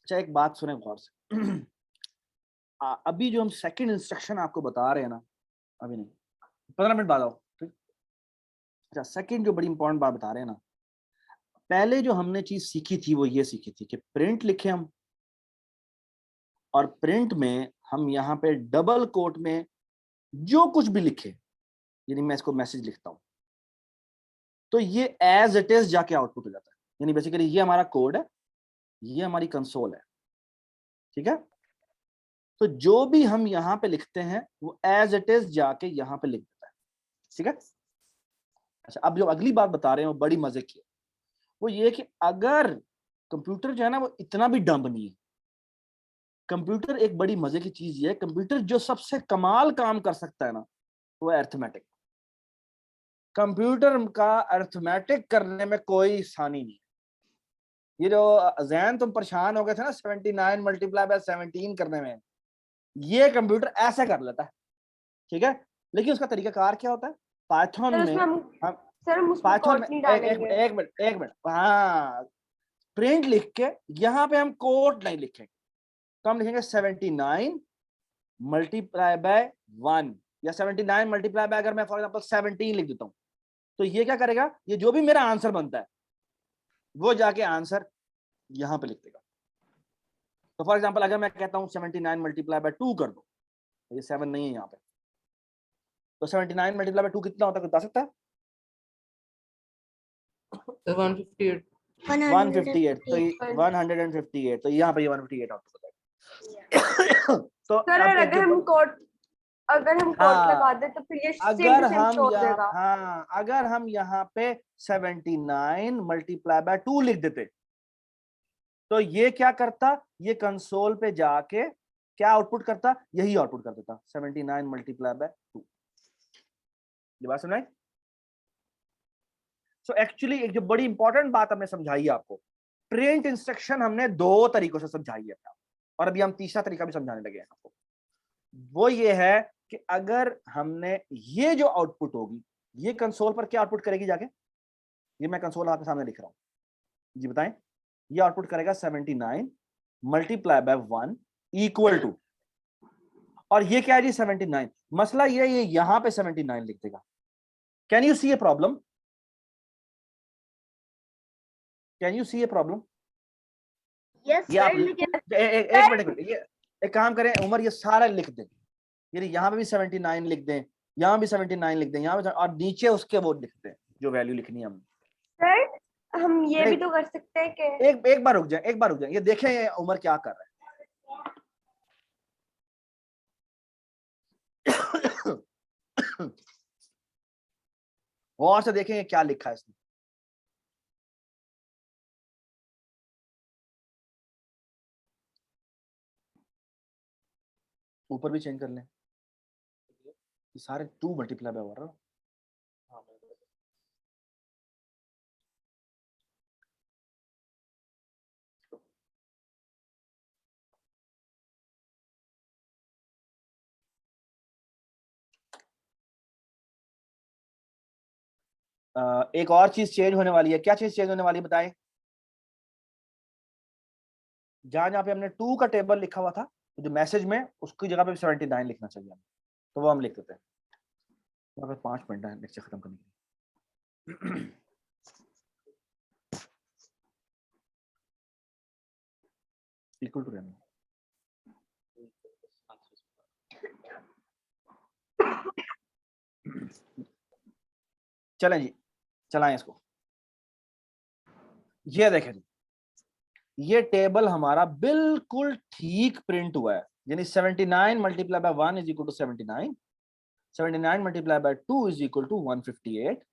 अच्छा एक बात सुने गौर से। अभी जो हम सेकंड इंस्ट्रक्शन आपको बता रहे हैं ना, अभी नहीं, 15 मिनट बाद आओ, ठीक। अच्छा, सेकंड जो बड़ी इंपॉर्टेंट बात बता रहे हैं ना, पहले जो हमने चीज सीखी थी वो ये सीखी थी कि प्रिंट लिखे हम, और प्रिंट में हम यहाँ पे डबल कोट में जो कुछ भी लिखे, यानी मैं इसको मैसेज लिखता हूं तो ये एज इट इज जाके आउटपुट हो जाता है। यानी बेसिकली ये हमारा कोड है, ये हमारी कंसोल है, ठीक है। तो जो भी हम यहाँ पे लिखते हैं वो एज इट इज जाके यहाँ पे लिख देता है, ठीक है। अच्छा, अब जो अगली बात बता रहे हैं वो बड़ी मजे की है, वो ये कि अगर कंप्यूटर जो है ना वो इतना भी डम्ब नहीं है। कंप्यूटर एक बड़ी मजे की चीज ये है, कंप्यूटर जो सबसे कमाल काम कर सकता है ना वो है अर्थमेटिक। कंप्यूटर का अर्थमेटिक करने में कोई आसानी नहीं है। ये जो जैन तुम परेशान हो गए थे ना 79 मल्टीप्लाई बाय 17 करने में, ये कंप्यूटर ऐसे कर लेता है, ठीक है। लेकिन उसका तरीकाकार क्या होता है, पाइथन में हम पाइथन में एक मिनट, हाँ, प्रिंट लिख के यहाँ पे हम कोड नहीं लिखेंगे, तो हम लिखेंगे 79 मल्टीप्लाई बाय 1 या 79 मल्टीप्लाई बाय अगर मैं फॉर एग्जांपल 17 लिख देता हूं, तो ये क्या करेगा, ये जो भी मेरा आंसर बनता है वो जाके आंसर यहां पे लिख देगा। तो फॉर एग्जांपल अगर मैं कहता हूं 79 मल्टीप्लाई बाय 2 कर दो, तो ये 7 नहीं है यहाँ पे, तो 79 मल्टीप्लाई बाय 2 कितना होता है, बता सकता है? तो 158 158, तो 158, तो यहाँ पे ये 158 आउटपुट बताएगा। तो सर अब एक अगर हम कोड हाँ, लगा दे तो फिर ये अगर सेम हम छोड़ यहाँ देगा। हाँ अगर हम यहाँ पे 79 मल्टीप्लाई बाय 2 लिख देते, तो ये क्या करता, ये कंसोल पे जाके क्या आउटपुट करता, यही आउटपुट कर देता, 79 मल्टीप्लाई बाय 2। ये बात सुनाई? सो एक्चुअली एक जो बड़ी इंपॉर्टेंट बात हमने समझाई है आपको, प्रिंट इंस्ट्रक्शन हमने 2 तरीकों से समझाई है, और अभी हम तीसरा तरीका भी समझाने लगे हैं आपको। वो ये है कि अगर हमने ये जो आउटपुट होगी, ये कंसोल पर क्या आउटपुट करेगी जाके, ये मैं कंसोल आपके सामने लिख रहा हूं, जी बताएं। ये आउटपुट करेगा 79 मल्टीप्लाई बाय 1 इक्वल टू, और ये क्या है जी 79, मसला ये यहां पे 79 लिख देगा। Can you see a problem? Can you see a problem? Yes ये आप सर, लेकिन एक मिनट, ये एक काम करें उमर, ये सारा लिख दें, यानी यहाँ पे भी 79 लिख दें, यहाँ भी 79 लिख दें, यहाँ पे, और नीचे उसके वो लिख दें जो वैल्यू लिखनी है हमने। सर हम ये भी तो कर सकते हैं कि एक बार रुक जाए, ये देखें ये उमर क्या कर रहा है। गौर से देखें क्या लिखा है इसने। ऊपर भी चेंज कर लें, ये सारे 2 मल्टीप्लाई बाय हो रहा है। एक और चीज चेंज होने वाली है, क्या चीज चेंज होने वाली है बताएं? जहां जहां पे हमने 2 का टेबल लिखा हुआ था, तो जो मैसेज में उसकी जगह पे 79 लिखना चाहिए हमें, तो वो हम लिख देते हैं। यहाँ पे 5 मिनट है लेक्चर खत्म करने के लिए। इक्वल टू रहना, चलें जी, चलाएं इसको। ये देखें जी, ये टेबल हमारा बिल्कुल ठीक प्रिंट हुआ है, यानी 79 multiply by 1 is equal to 79, 79 multiply by 2 is equal to 158,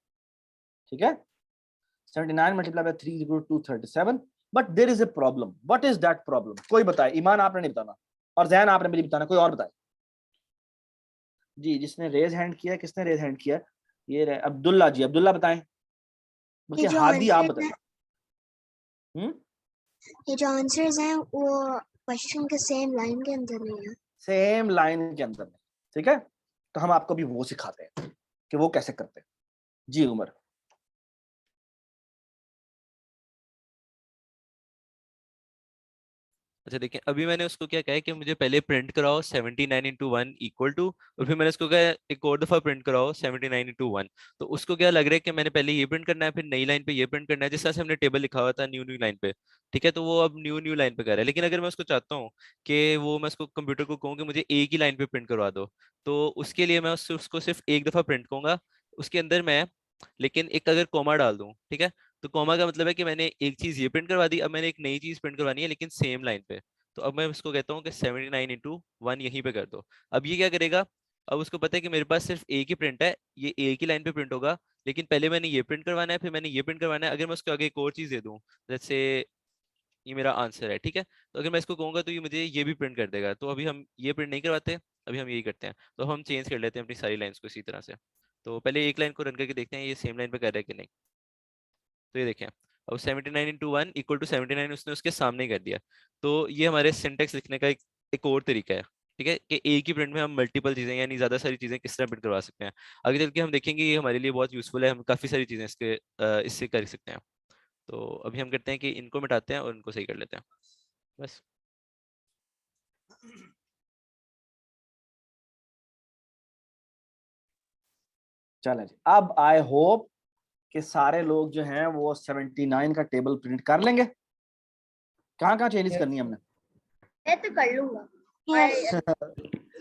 ठीक है, 79 multiply by 3 is equal to 237। But there is a problem. What is that problem? कोई बताए? ईमान आपने नहीं बताना, और जैन आपने भी नहीं बताना, कोई और बताए जी। जिसने रेज हैंड किया, किसने रेज हैंड किया? ये अब्दुल्ला जी, अब्दुल्ला बताएं। ये जो हादी आप आंसर्स बताएं। हैं, ये जो आंसर्स हैं वो क्वेश्चन के सेम लाइन के अंदर नहीं है, सेम लाइन के अंदर में, ठीक है। तो हम आपको भी वो सिखाते हैं कि वो कैसे करते हैं। जी उमर। अच्छा देखिए, अभी मैंने उसको क्या कहा है कि मुझे पहले प्रिंट कराओ 79 इंटू 1 इक्वल टू, और फिर मैंने उसको कहा एक और दफा प्रिंट कराओ 79 इंटू 1। तो उसको क्या लग रहा है कि मैंने पहले ये प्रिंट करना है, फिर नई लाइन पे ये प्रिंट करना है, जिस तरह से हमने टेबल लिखा हुआ था न्यू न्यू लाइन पे, ठीक है। तो वो अब न्यू न्यू लाइन पे कर रहा है। लेकिन अगर मैं उसको चाहता हूँ कि वो, मैं उसको कंप्यूटर को कहूँ कि मुझे एक ही लाइन पे प्रिंट करवा दो, तो उसके लिए मैं उसको सिर्फ एक दफा प्रिंट करूंगा, उसके अंदर मैं लेकिन एक अगर कोमा डाल दूं, ठीक है। तो कोमा का मतलब है कि मैंने एक चीज ये प्रिंट करवा दी, अब मैंने एक नई चीज प्रिंट करवानी है लेकिन सेम लाइन पे। तो अब मैं उसको कहता हूँ कि 79 इंटू 1 यहीं पे कर दो। अब ये क्या करेगा, अब उसको पता है कि मेरे पास सिर्फ एक ही प्रिंट है, ये एक ही लाइन पे प्रिंट होगा, लेकिन पहले मैंने ये प्रिंट करवाना है, फिर मैंने ये प्रिंट करवाना है। अगर मैं उसको आगे एक और चीज दे दूं, जैसे ये मेरा आंसर है, ठीक है, तो अगर मैं इसको कहूंगा तो ये मुझे ये भी प्रिंट कर देगा। तो अभी हम ये प्रिंट नहीं करवाते, अभी हम यही करते हैं। तो हम चेंज कर लेते हैं अपनी सारी लाइंस को इसी तरह से। तो पहले एक लाइन को रन करके देखते हैं ये सेम लाइन पे कर रहा है कि नहीं। तो ये देखें, अब 79 इंटू 1 इक्वल टू 79 उसने उसके सामने कर दिया। तो ये हमारे सिंटेक्स लिखने का एक और तरीका है, ठीक है, कि एक ही प्रिंट में हम मल्टीपल चीजें यानी ज्यादा सारी चीजें किस तरह प्रिंट करवा सकते हैं। आगे चल के हम देखेंगे ये हमारे लिए बहुत यूजफुल है, हम काफी सारी चीजें इससे कर सकते हैं। तो अभी हम करते हैं कि इनको मिटाते हैं और इनको सही कर लेते हैं बस। चलें जी, अब आई होप कि सारे लोग जो हैं वो 79 का टेबल प्रिंट कर लेंगे। कहाँ चेंजेस करनी है हमने? मैं तो कर लूंगा। Yes.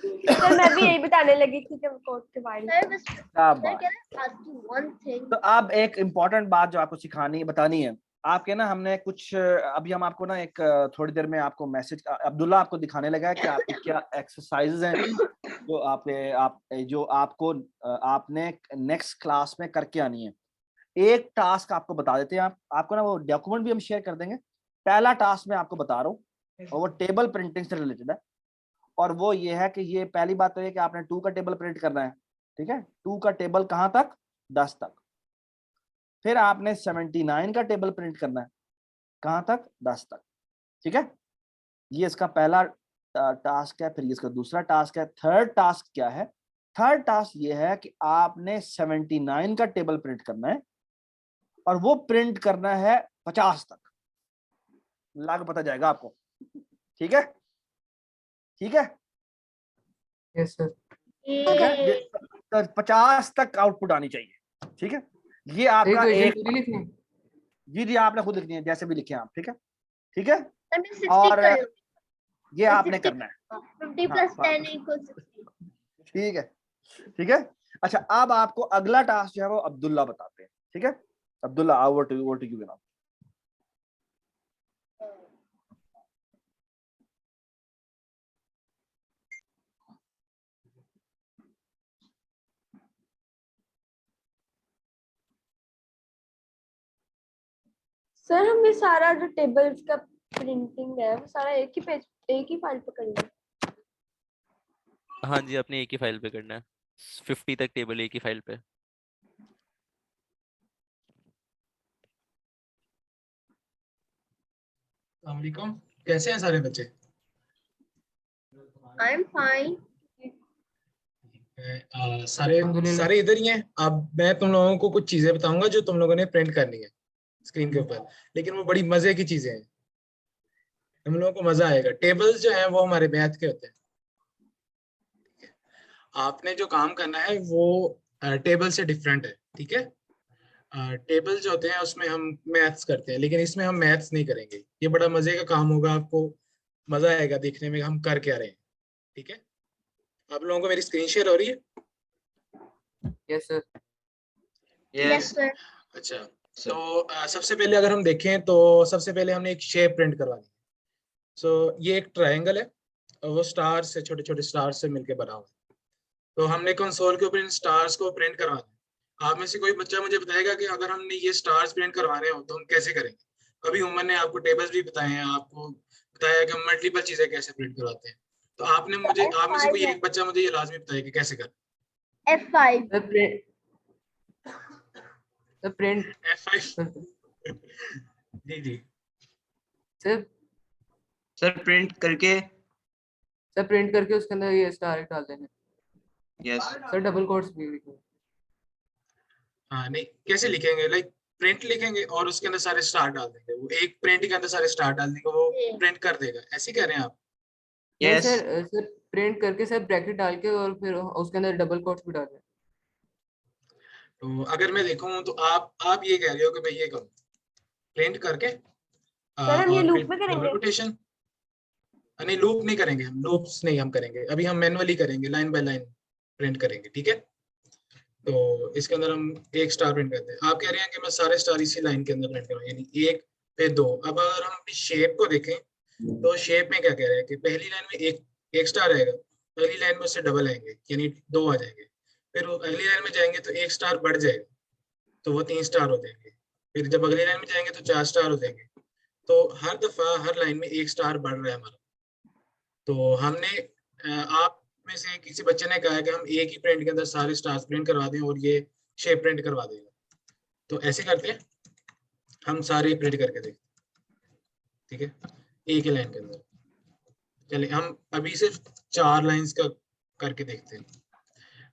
सर मैं भी यही बताने लगी थी कि कोर्ट के बारे में। सर बस क्या सर बात। can I ask you one thing? तो अब एक इम्पोर्टेंट बात जो आपको सिखानी बतानी है आपके ना, हमने कुछ अभी हम आपको ना एक थोड़ी देर में आपको मैसेज अब्दुल्ला आपको दिखाने लगा है कि आपकी क्या एक्सरसाइजेज हैं जो आपको आपने नेक्स्ट क्लास में करके आनी है। एक टास्क आपको बता देते हैं, आपको ना वो डॉक्यूमेंट भी हम शेयर कर देंगे। पहला टास्क मैं आपको बता रहा हूँ और वो टेबल प्रिंटिंग से रिलेटेड है, और वो ये है कि ये पहली बात तो ये कि आपने 2 का टेबल प्रिंट करना है, ठीक है। 2 का टेबल कहाँ तक? 10 तक। फिर आपने 79 का टेबल प्रिंट करना है, कहाँ तक? 10 तक, ठीक है। ये इसका पहला टास्क है। फिर इसका दूसरा टास्क है। थर्ड टास्क क्या है? थर्ड टास्क ये है कि आपने 79 का टेबल प्रिंट करना है और वो प्रिंट करना है 50 तक। लाग पता जाएगा आपको, ठीक है? ठीक है, यस सर। ठीक है। तो 50 तक आउटपुट आनी चाहिए, ठीक है। ये आपका एक लिखनी है। जी आपने खुद लिखनी है, जैसे भी लिखे आप, ठीक है, ठीक है। सर मैं 60 और कर लूंगी। ये आपने करना है 50 plus 10 equals 60। ठीक है, ठीक है। अच्छा, अब आपको अगला टास्क जो है वो अब्दुल्ला बताते हैं, ठीक है। Abdullah, over to you now. Sir हम ये सारा जो टेबल्स का प्रिंटिंग है वो सारा एक ही फाइल पे करना है। हाँ जी, आपने एक ही फाइल पे करना है। 50 तक टेबल एक ही फाइल पे। अस्सलामुअलैकुम, कैसे हैं सारे बच्चे? I'm fine। सारे इधर ही हैं। अब मैं तुम लोगों को कुछ चीजें बताऊंगा जो तुम लोगों ने प्रिंट करनी है स्क्रीन के ऊपर, लेकिन वो बड़ी मजे की चीजें हैं, तुम लोगों को मजा आएगा। टेबल्स जो हैं वो हमारे मैथ के होते हैं। आपने जो काम करना है वो टेबल से डिफरेंट है, ठीक है। टेबल जो होते हैं उसमें हम मैथ्स करते हैं, लेकिन इसमें हम मैथ्स नहीं करेंगे। ये बड़ा मजे का काम होगा, आपको मजा आएगा देखने में हम कर क्या रहे हैं, ठीक है। आप लोगों को मेरी स्क्रीन शेयर हो रही है? Yes sir. Yes sir। अच्छा, तो सबसे पहले अगर हम देखें तो सबसे पहले हमने एक शेप प्रिंट करवानी है। सो ये एक ट्रायंगल है और वो स्टार से, छोटे छोटे स्टार से मिलके बना हुआ है। तो हमने कंसोल के ऊपर इन स्टार्स को प्रिंट करवाना है। आप में से कोई बच्चा मुझे बताएगा कि अगर हमने ये स्टार्स प्रिंट करवाने हो तो हम कैसे करेंगे? अभी उमर ने आपको टेबल्स भी बताए हैं, आपको बताया कि हम मल्टीपल चीजें कैसे प्रिंट करवाते हैं। तो आपने मुझे, आप में से कोई एक बच्चा मुझे ये लाजमी बताए कि कैसे करें। F5। प्रिंट F5 जी जी सर प्रिंट करके उसके अंदर ये स्टार डाल देंगे। यस सर डबल कोट्स भी लिखेंगे। हाँ नहीं, कैसे लिखेंगे? लाइक प्रिंट लिखेंगे और उसके अंदर सारे स्टार डाल देंगे। वो एक प्रिंट के अंदर सारे स्टार डाल देंगे, वो प्रिंट कर देगा। ऐसे कह रहे हैं आप? यस सर प्रिंट करके सर ब्रैकेट डाल के और फिर उसके अंदर डबल कोट्स भी डाल दें। तो अगर मैं देखूं तो आप ये कह रहे हो कि मैं ये करूं, प्रिंट करके सर हम ये और लूप फिर में डबल करेंगे। कोटेशन। नहीं, लूप नहीं करेंगे हम, लूप्स नहीं हम करेंगे। अभी हम मैनुअली करेंगे, लाइन बाय लाइन प्रिंट करेंगे, ठीक है। तो इसके अंदर हम एक स्टार प्रिंट करते हैं। आप कह रहे हैं कि मैं सारे स्टार इसी लाइन के अंदर प्रिंट करूँ, यानी एक पे दो। अब अगर हम शेप को देखें तो शेप में क्या कह रहे हैं कि पहली लाइन में एक स्टार आएगा, अगली लाइन में उससे डबल आएंगे यानी 2 आ जाएंगे। फिर अगली लाइन में जाएंगे तो एक स्टार बढ़ जाएगा तो वो 3 स्टार हो जाएंगे। फिर जब अगली लाइन में जाएंगे तो 4 स्टार हो जाएंगे। तो हर दफा हर लाइन में 1 स्टार बढ़ रहा है हमारा। तो हमने आप में से किसी बच्चे ने कहा है कि हम एक ही प्रिंट के अंदर सारे स्टार्स प्रिंट करवा दें और ये शेप प्रिंट करवा देगा। तो ऐसे करते हैं, हम सारे प्रिंट करके देखते हैं, ठीक है, एक ही लाइन के अंदर। चलिए हम अभी सिर्फ 4 लाइंस का करके देखते हैं।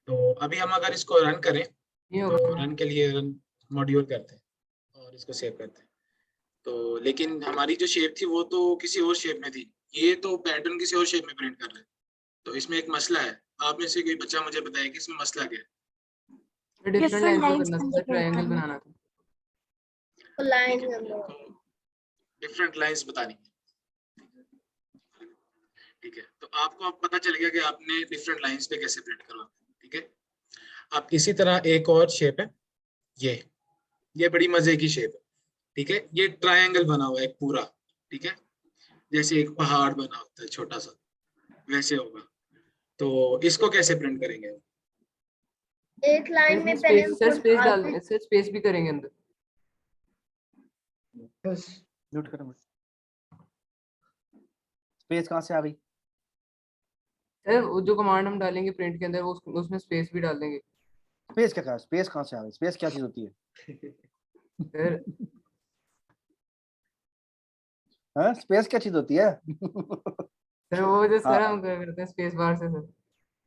तो अभी हम अगर इसको रन करें तो रन के लिए रन मॉड्यूल करते हैं और इसको सेव करते हैं। तो लेकिन हमारी जो शेप थी वो तो किसी और शेप में थी, ये तो पैटर्न किसी और शेप में प्रिंट कर रहे हैं। तो इसमें एक मसला है। आप में से कोई बच्चा मुझे बताए कि इसमें मसला क्या है? डिफरेंट लाइंस में करना था, lines ट्रायंगल बनाना था। तो लाइन डिफरेंट लाइंस बतानी है। ठीक है, तो आपको अब पता चल गया कि आपने डिफरेंट लाइंस पे कैसे प्रिंट करवाना है। ठीक है, अब इसी तरह एक और शेप है, ये बड़ी मजे की शेप है। ठीक है, ये ट्रायंगल बना हुआ है एक पूरा। ठीक है, जैसे एक पहाड़ बना होता है छोटा सा, वैसे होगा। तो इसको कैसे प्रिंट करेंगे? एक लाइन में स्पेस पहले सर, स्पेस डाल आगे- सर, स्पेस भी करेंगे अंदर। म्यूट करो। स्पेस कहाँ से आ गई? सर वो जो कमांड हम डालेंगे प्रिंट के अंदर, वो उसमें स्पेस भी डाल देंगे। स्पेस क्या? स्पेस कहाँ से आ गई? स्पेस क्या चीज होती है? सर हाँ, स्पेस क्या चीज होती है? सर वो जो सर हम करते हैं स्पेस बार से सर।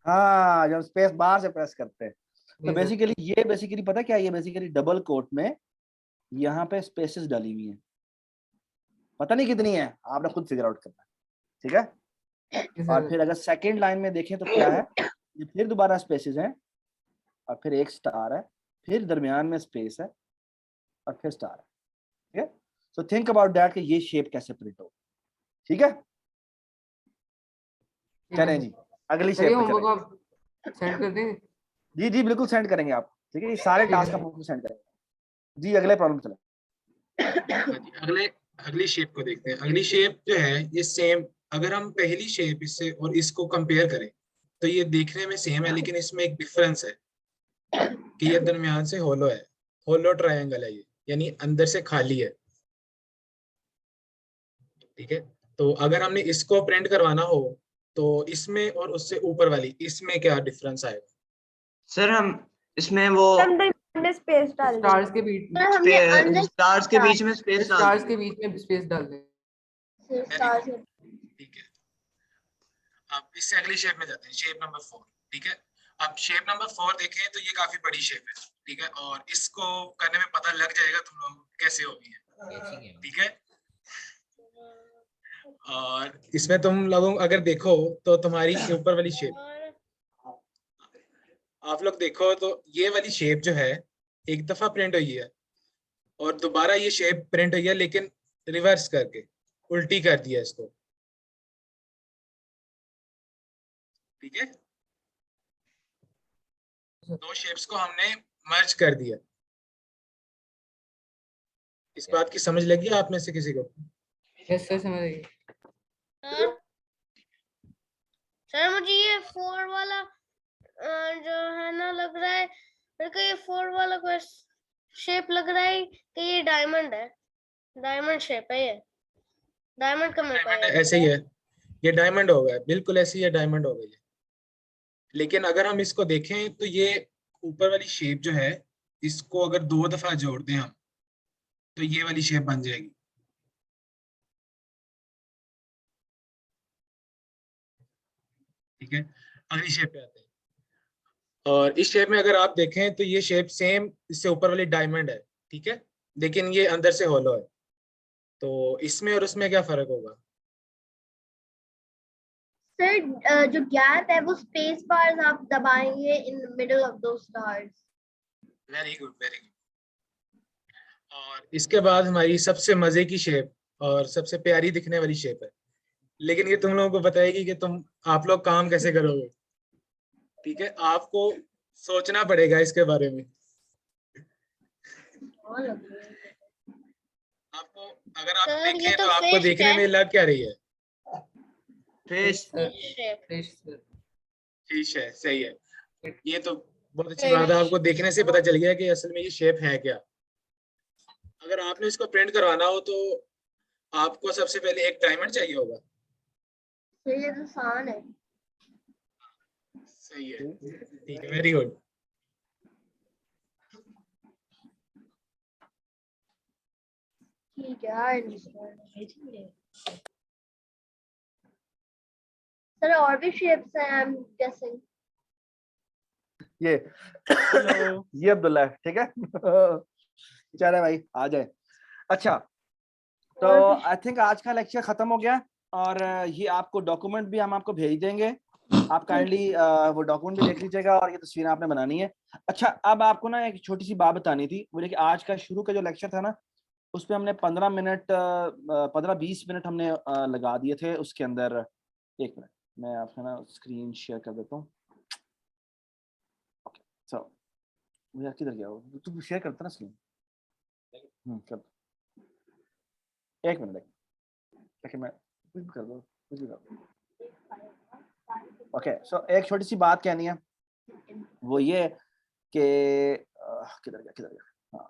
हाँ, जब स्पेस बार से प्रेस करते हैं तो जी सर। बेसिकली ये बेसिकली पता क्या है? ये बेसिकली डबल कोट में यहाँ पे स्पेसेस डाली हुई हैं, पता नहीं कितनी है, आपने खुद फिगर आउट करना है। ठीक है, जी और सर। फिर अगर सेकंड लाइन में देखें तो क्या है, ये फिर दोबारा स्पेसेस हैं और फिर एक स्टार है, फिर दरमियान में स्पेस है और फिर स्टार है। ठीक है, सो थिंक अबाउट दैट कि ये शेप कैसे प्रिंट हो। ठीक है, चलें जी अगली सर ये शेप पे होमवर्क चलें। आप सेंड कर देंगे? जी जी बिल्कुल सेंड करेंगे आप। ठीक है, ये सारे ठीक है टास्क हम सेंड करेंगे जी। अगले प्रॉब्लम चलें। अगली शेप को देखते हैं। अगली शेप जो है ये सेम, अगर हम पहली शेप इससे और इसको कंपेयर करें तो ये देखने में सेम है, लेकिन इसमें एक डिफरेंस है कि ये दरमियान से होलो है, होलो ट्रायंगल है ये, यानी अंदर से खाली है। ठीक है, तो अगर हमने इसको प्रिंट करवाना हो तो इसमें और उससे ऊपर वाली इसमें क्या डिफरेंस आएगा? सर हम इसमें वो स्पेस डाल स्टार्स के बीच में, हमने अंदर स्टार्स के बीच में स्पेस डाल स्टार्स दी। के बीच में स्पेस डाल दें। स्टार्स ठीक है, अब इससे अगली शेप में जाते हैं, शेप नंबर 4। ठीक है, अब शेप नंबर 4 देखें तो ये काफी बड़ी शेप है। ठीक है, और इसको करने में पता लग जाएगा तुम लोग कैसे होगी है। ठीक है, और इसमें तुम लोगों अगर देखो तो तुम्हारी ऊपर वाली शेप, आप लोग देखो तो ये वाली शेप जो है एक दफा प्रिंट हुई है और दोबारा ये शेप प्रिंट हुई है, लेकिन रिवर्स करके उल्टी कर दिया इसको। ठीक है, दो शेप्स को हमने मर्ज कर दिया। इस बात की समझ लगी आप में से किसी को? यस सर, समझ आइए। सर मुझे ये 4 वाला जो है ना लग रहा है, मेरे को ये 4 वाला कोई शेप लग रहा है कि ये डायमंड है, डायमंड शेप है ये, डायमंड का मेरे को डायमंड ऐसे ही है, ये डायमंड हो गया, बिल्कुल ऐसे ही है, डायमंड हो गई है। लेकिन अगर हम इसको देखें तो ये ऊपर वाली शेप जो है, इसको अगर 2 दफा जोड़ दें हम तो ये वाली शेप बन जाएगी। ठीक है, अगली शेप पे आते हैं, और इस शेप में अगर आप देखें तो ये शेप सेम इससे ऊपर वाली डायमंड है। ठीक है, लेकिन ये अंदर से होलो है। तो इसमें और उसमें क्या फर्क होगा? सर जो गैप है वो स्पेस बार्स आप दबाएंगे इन मिडिल ऑफ दो stars. Very good, very good. और इसके बाद हमारी सबसे मजे की शेप और सबसे प्यारी दिखने वाली शेप है, लेकिन ये तुम लोगों को बताएगी कि आप लोग काम कैसे करोगे। ठीक है, आपको सोचना पड़ेगा इसके बारे में। आपको अगर आप सर, ये देखें तो तो आपको fish देखने है। में लग क्या रही है? फिश। फिश है, सही है। ये तो बहुत अच्छी बात है, आपको देखने से पता चल गया कि असल में ये शेप है क्या। अगर आपने इसको प्रिंट करवाना हो तो आपको सबसे पहले एक डायमंड चाहिए होगा। ये तो आसान है। सही है, ठीक है, वेरी गुड। ठीक है, आई अंडरस्टैंड। सर और भी शेप्स हैं, आई एम गेसिंग। ये ये अब्दुल्ला है। ठीक है, चले भाई आ जाए। अच्छा, तो आई थिंक आज का लेक्चर खत्म हो गया और ये आपको डॉक्यूमेंट भी हम आपको भेज देंगे आप काइंडली वो डॉक्यूमेंट भी देख लीजिएगा और ये तस्वीर आपने बनानी है। अच्छा, अब आपको ना एक छोटी सी बात बतानी थी, वो कि आज का शुरू का जो लेक्चर था ना, उसमें हमने 15-20 मिनट हमने लगा दिए थे उसके अंदर। एक मिनट, मैं आपको ना स्क्रीन शेयर कर देता हूँ। सो मुझे किधर गया वो, तू शेयर करता ना स्क्रीन। कर, एक मिनट देखिए, मैं कुछ भी कर दो, कुछ भी कर दो। ओके, सो एक छोटी सी बात कहनी है, वो ये कि किधर गया। हाँ,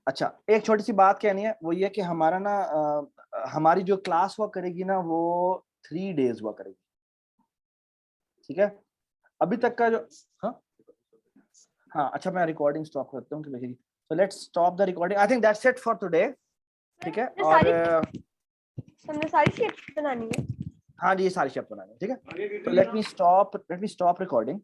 अच्छा, एक छोटी सी बात कहनी है, वो ये कि हमारा ना हमारी जो क्लास हुआ करेगी ना, वो 3 डेज हुआ करेगी, ठीक है। अभी तक का जो हाँ, अच्छा, मैं रिकॉर्डिंग स्टॉप करता हूँ, so let's stop the recording. I think that's it for today, ठीक है। और हमने सारी शेप्स बनानी है। हाँ जी, ये सारी शेप बनानी है, ठीक है। तो लेट मी स्टॉप रिकॉर्डिंग।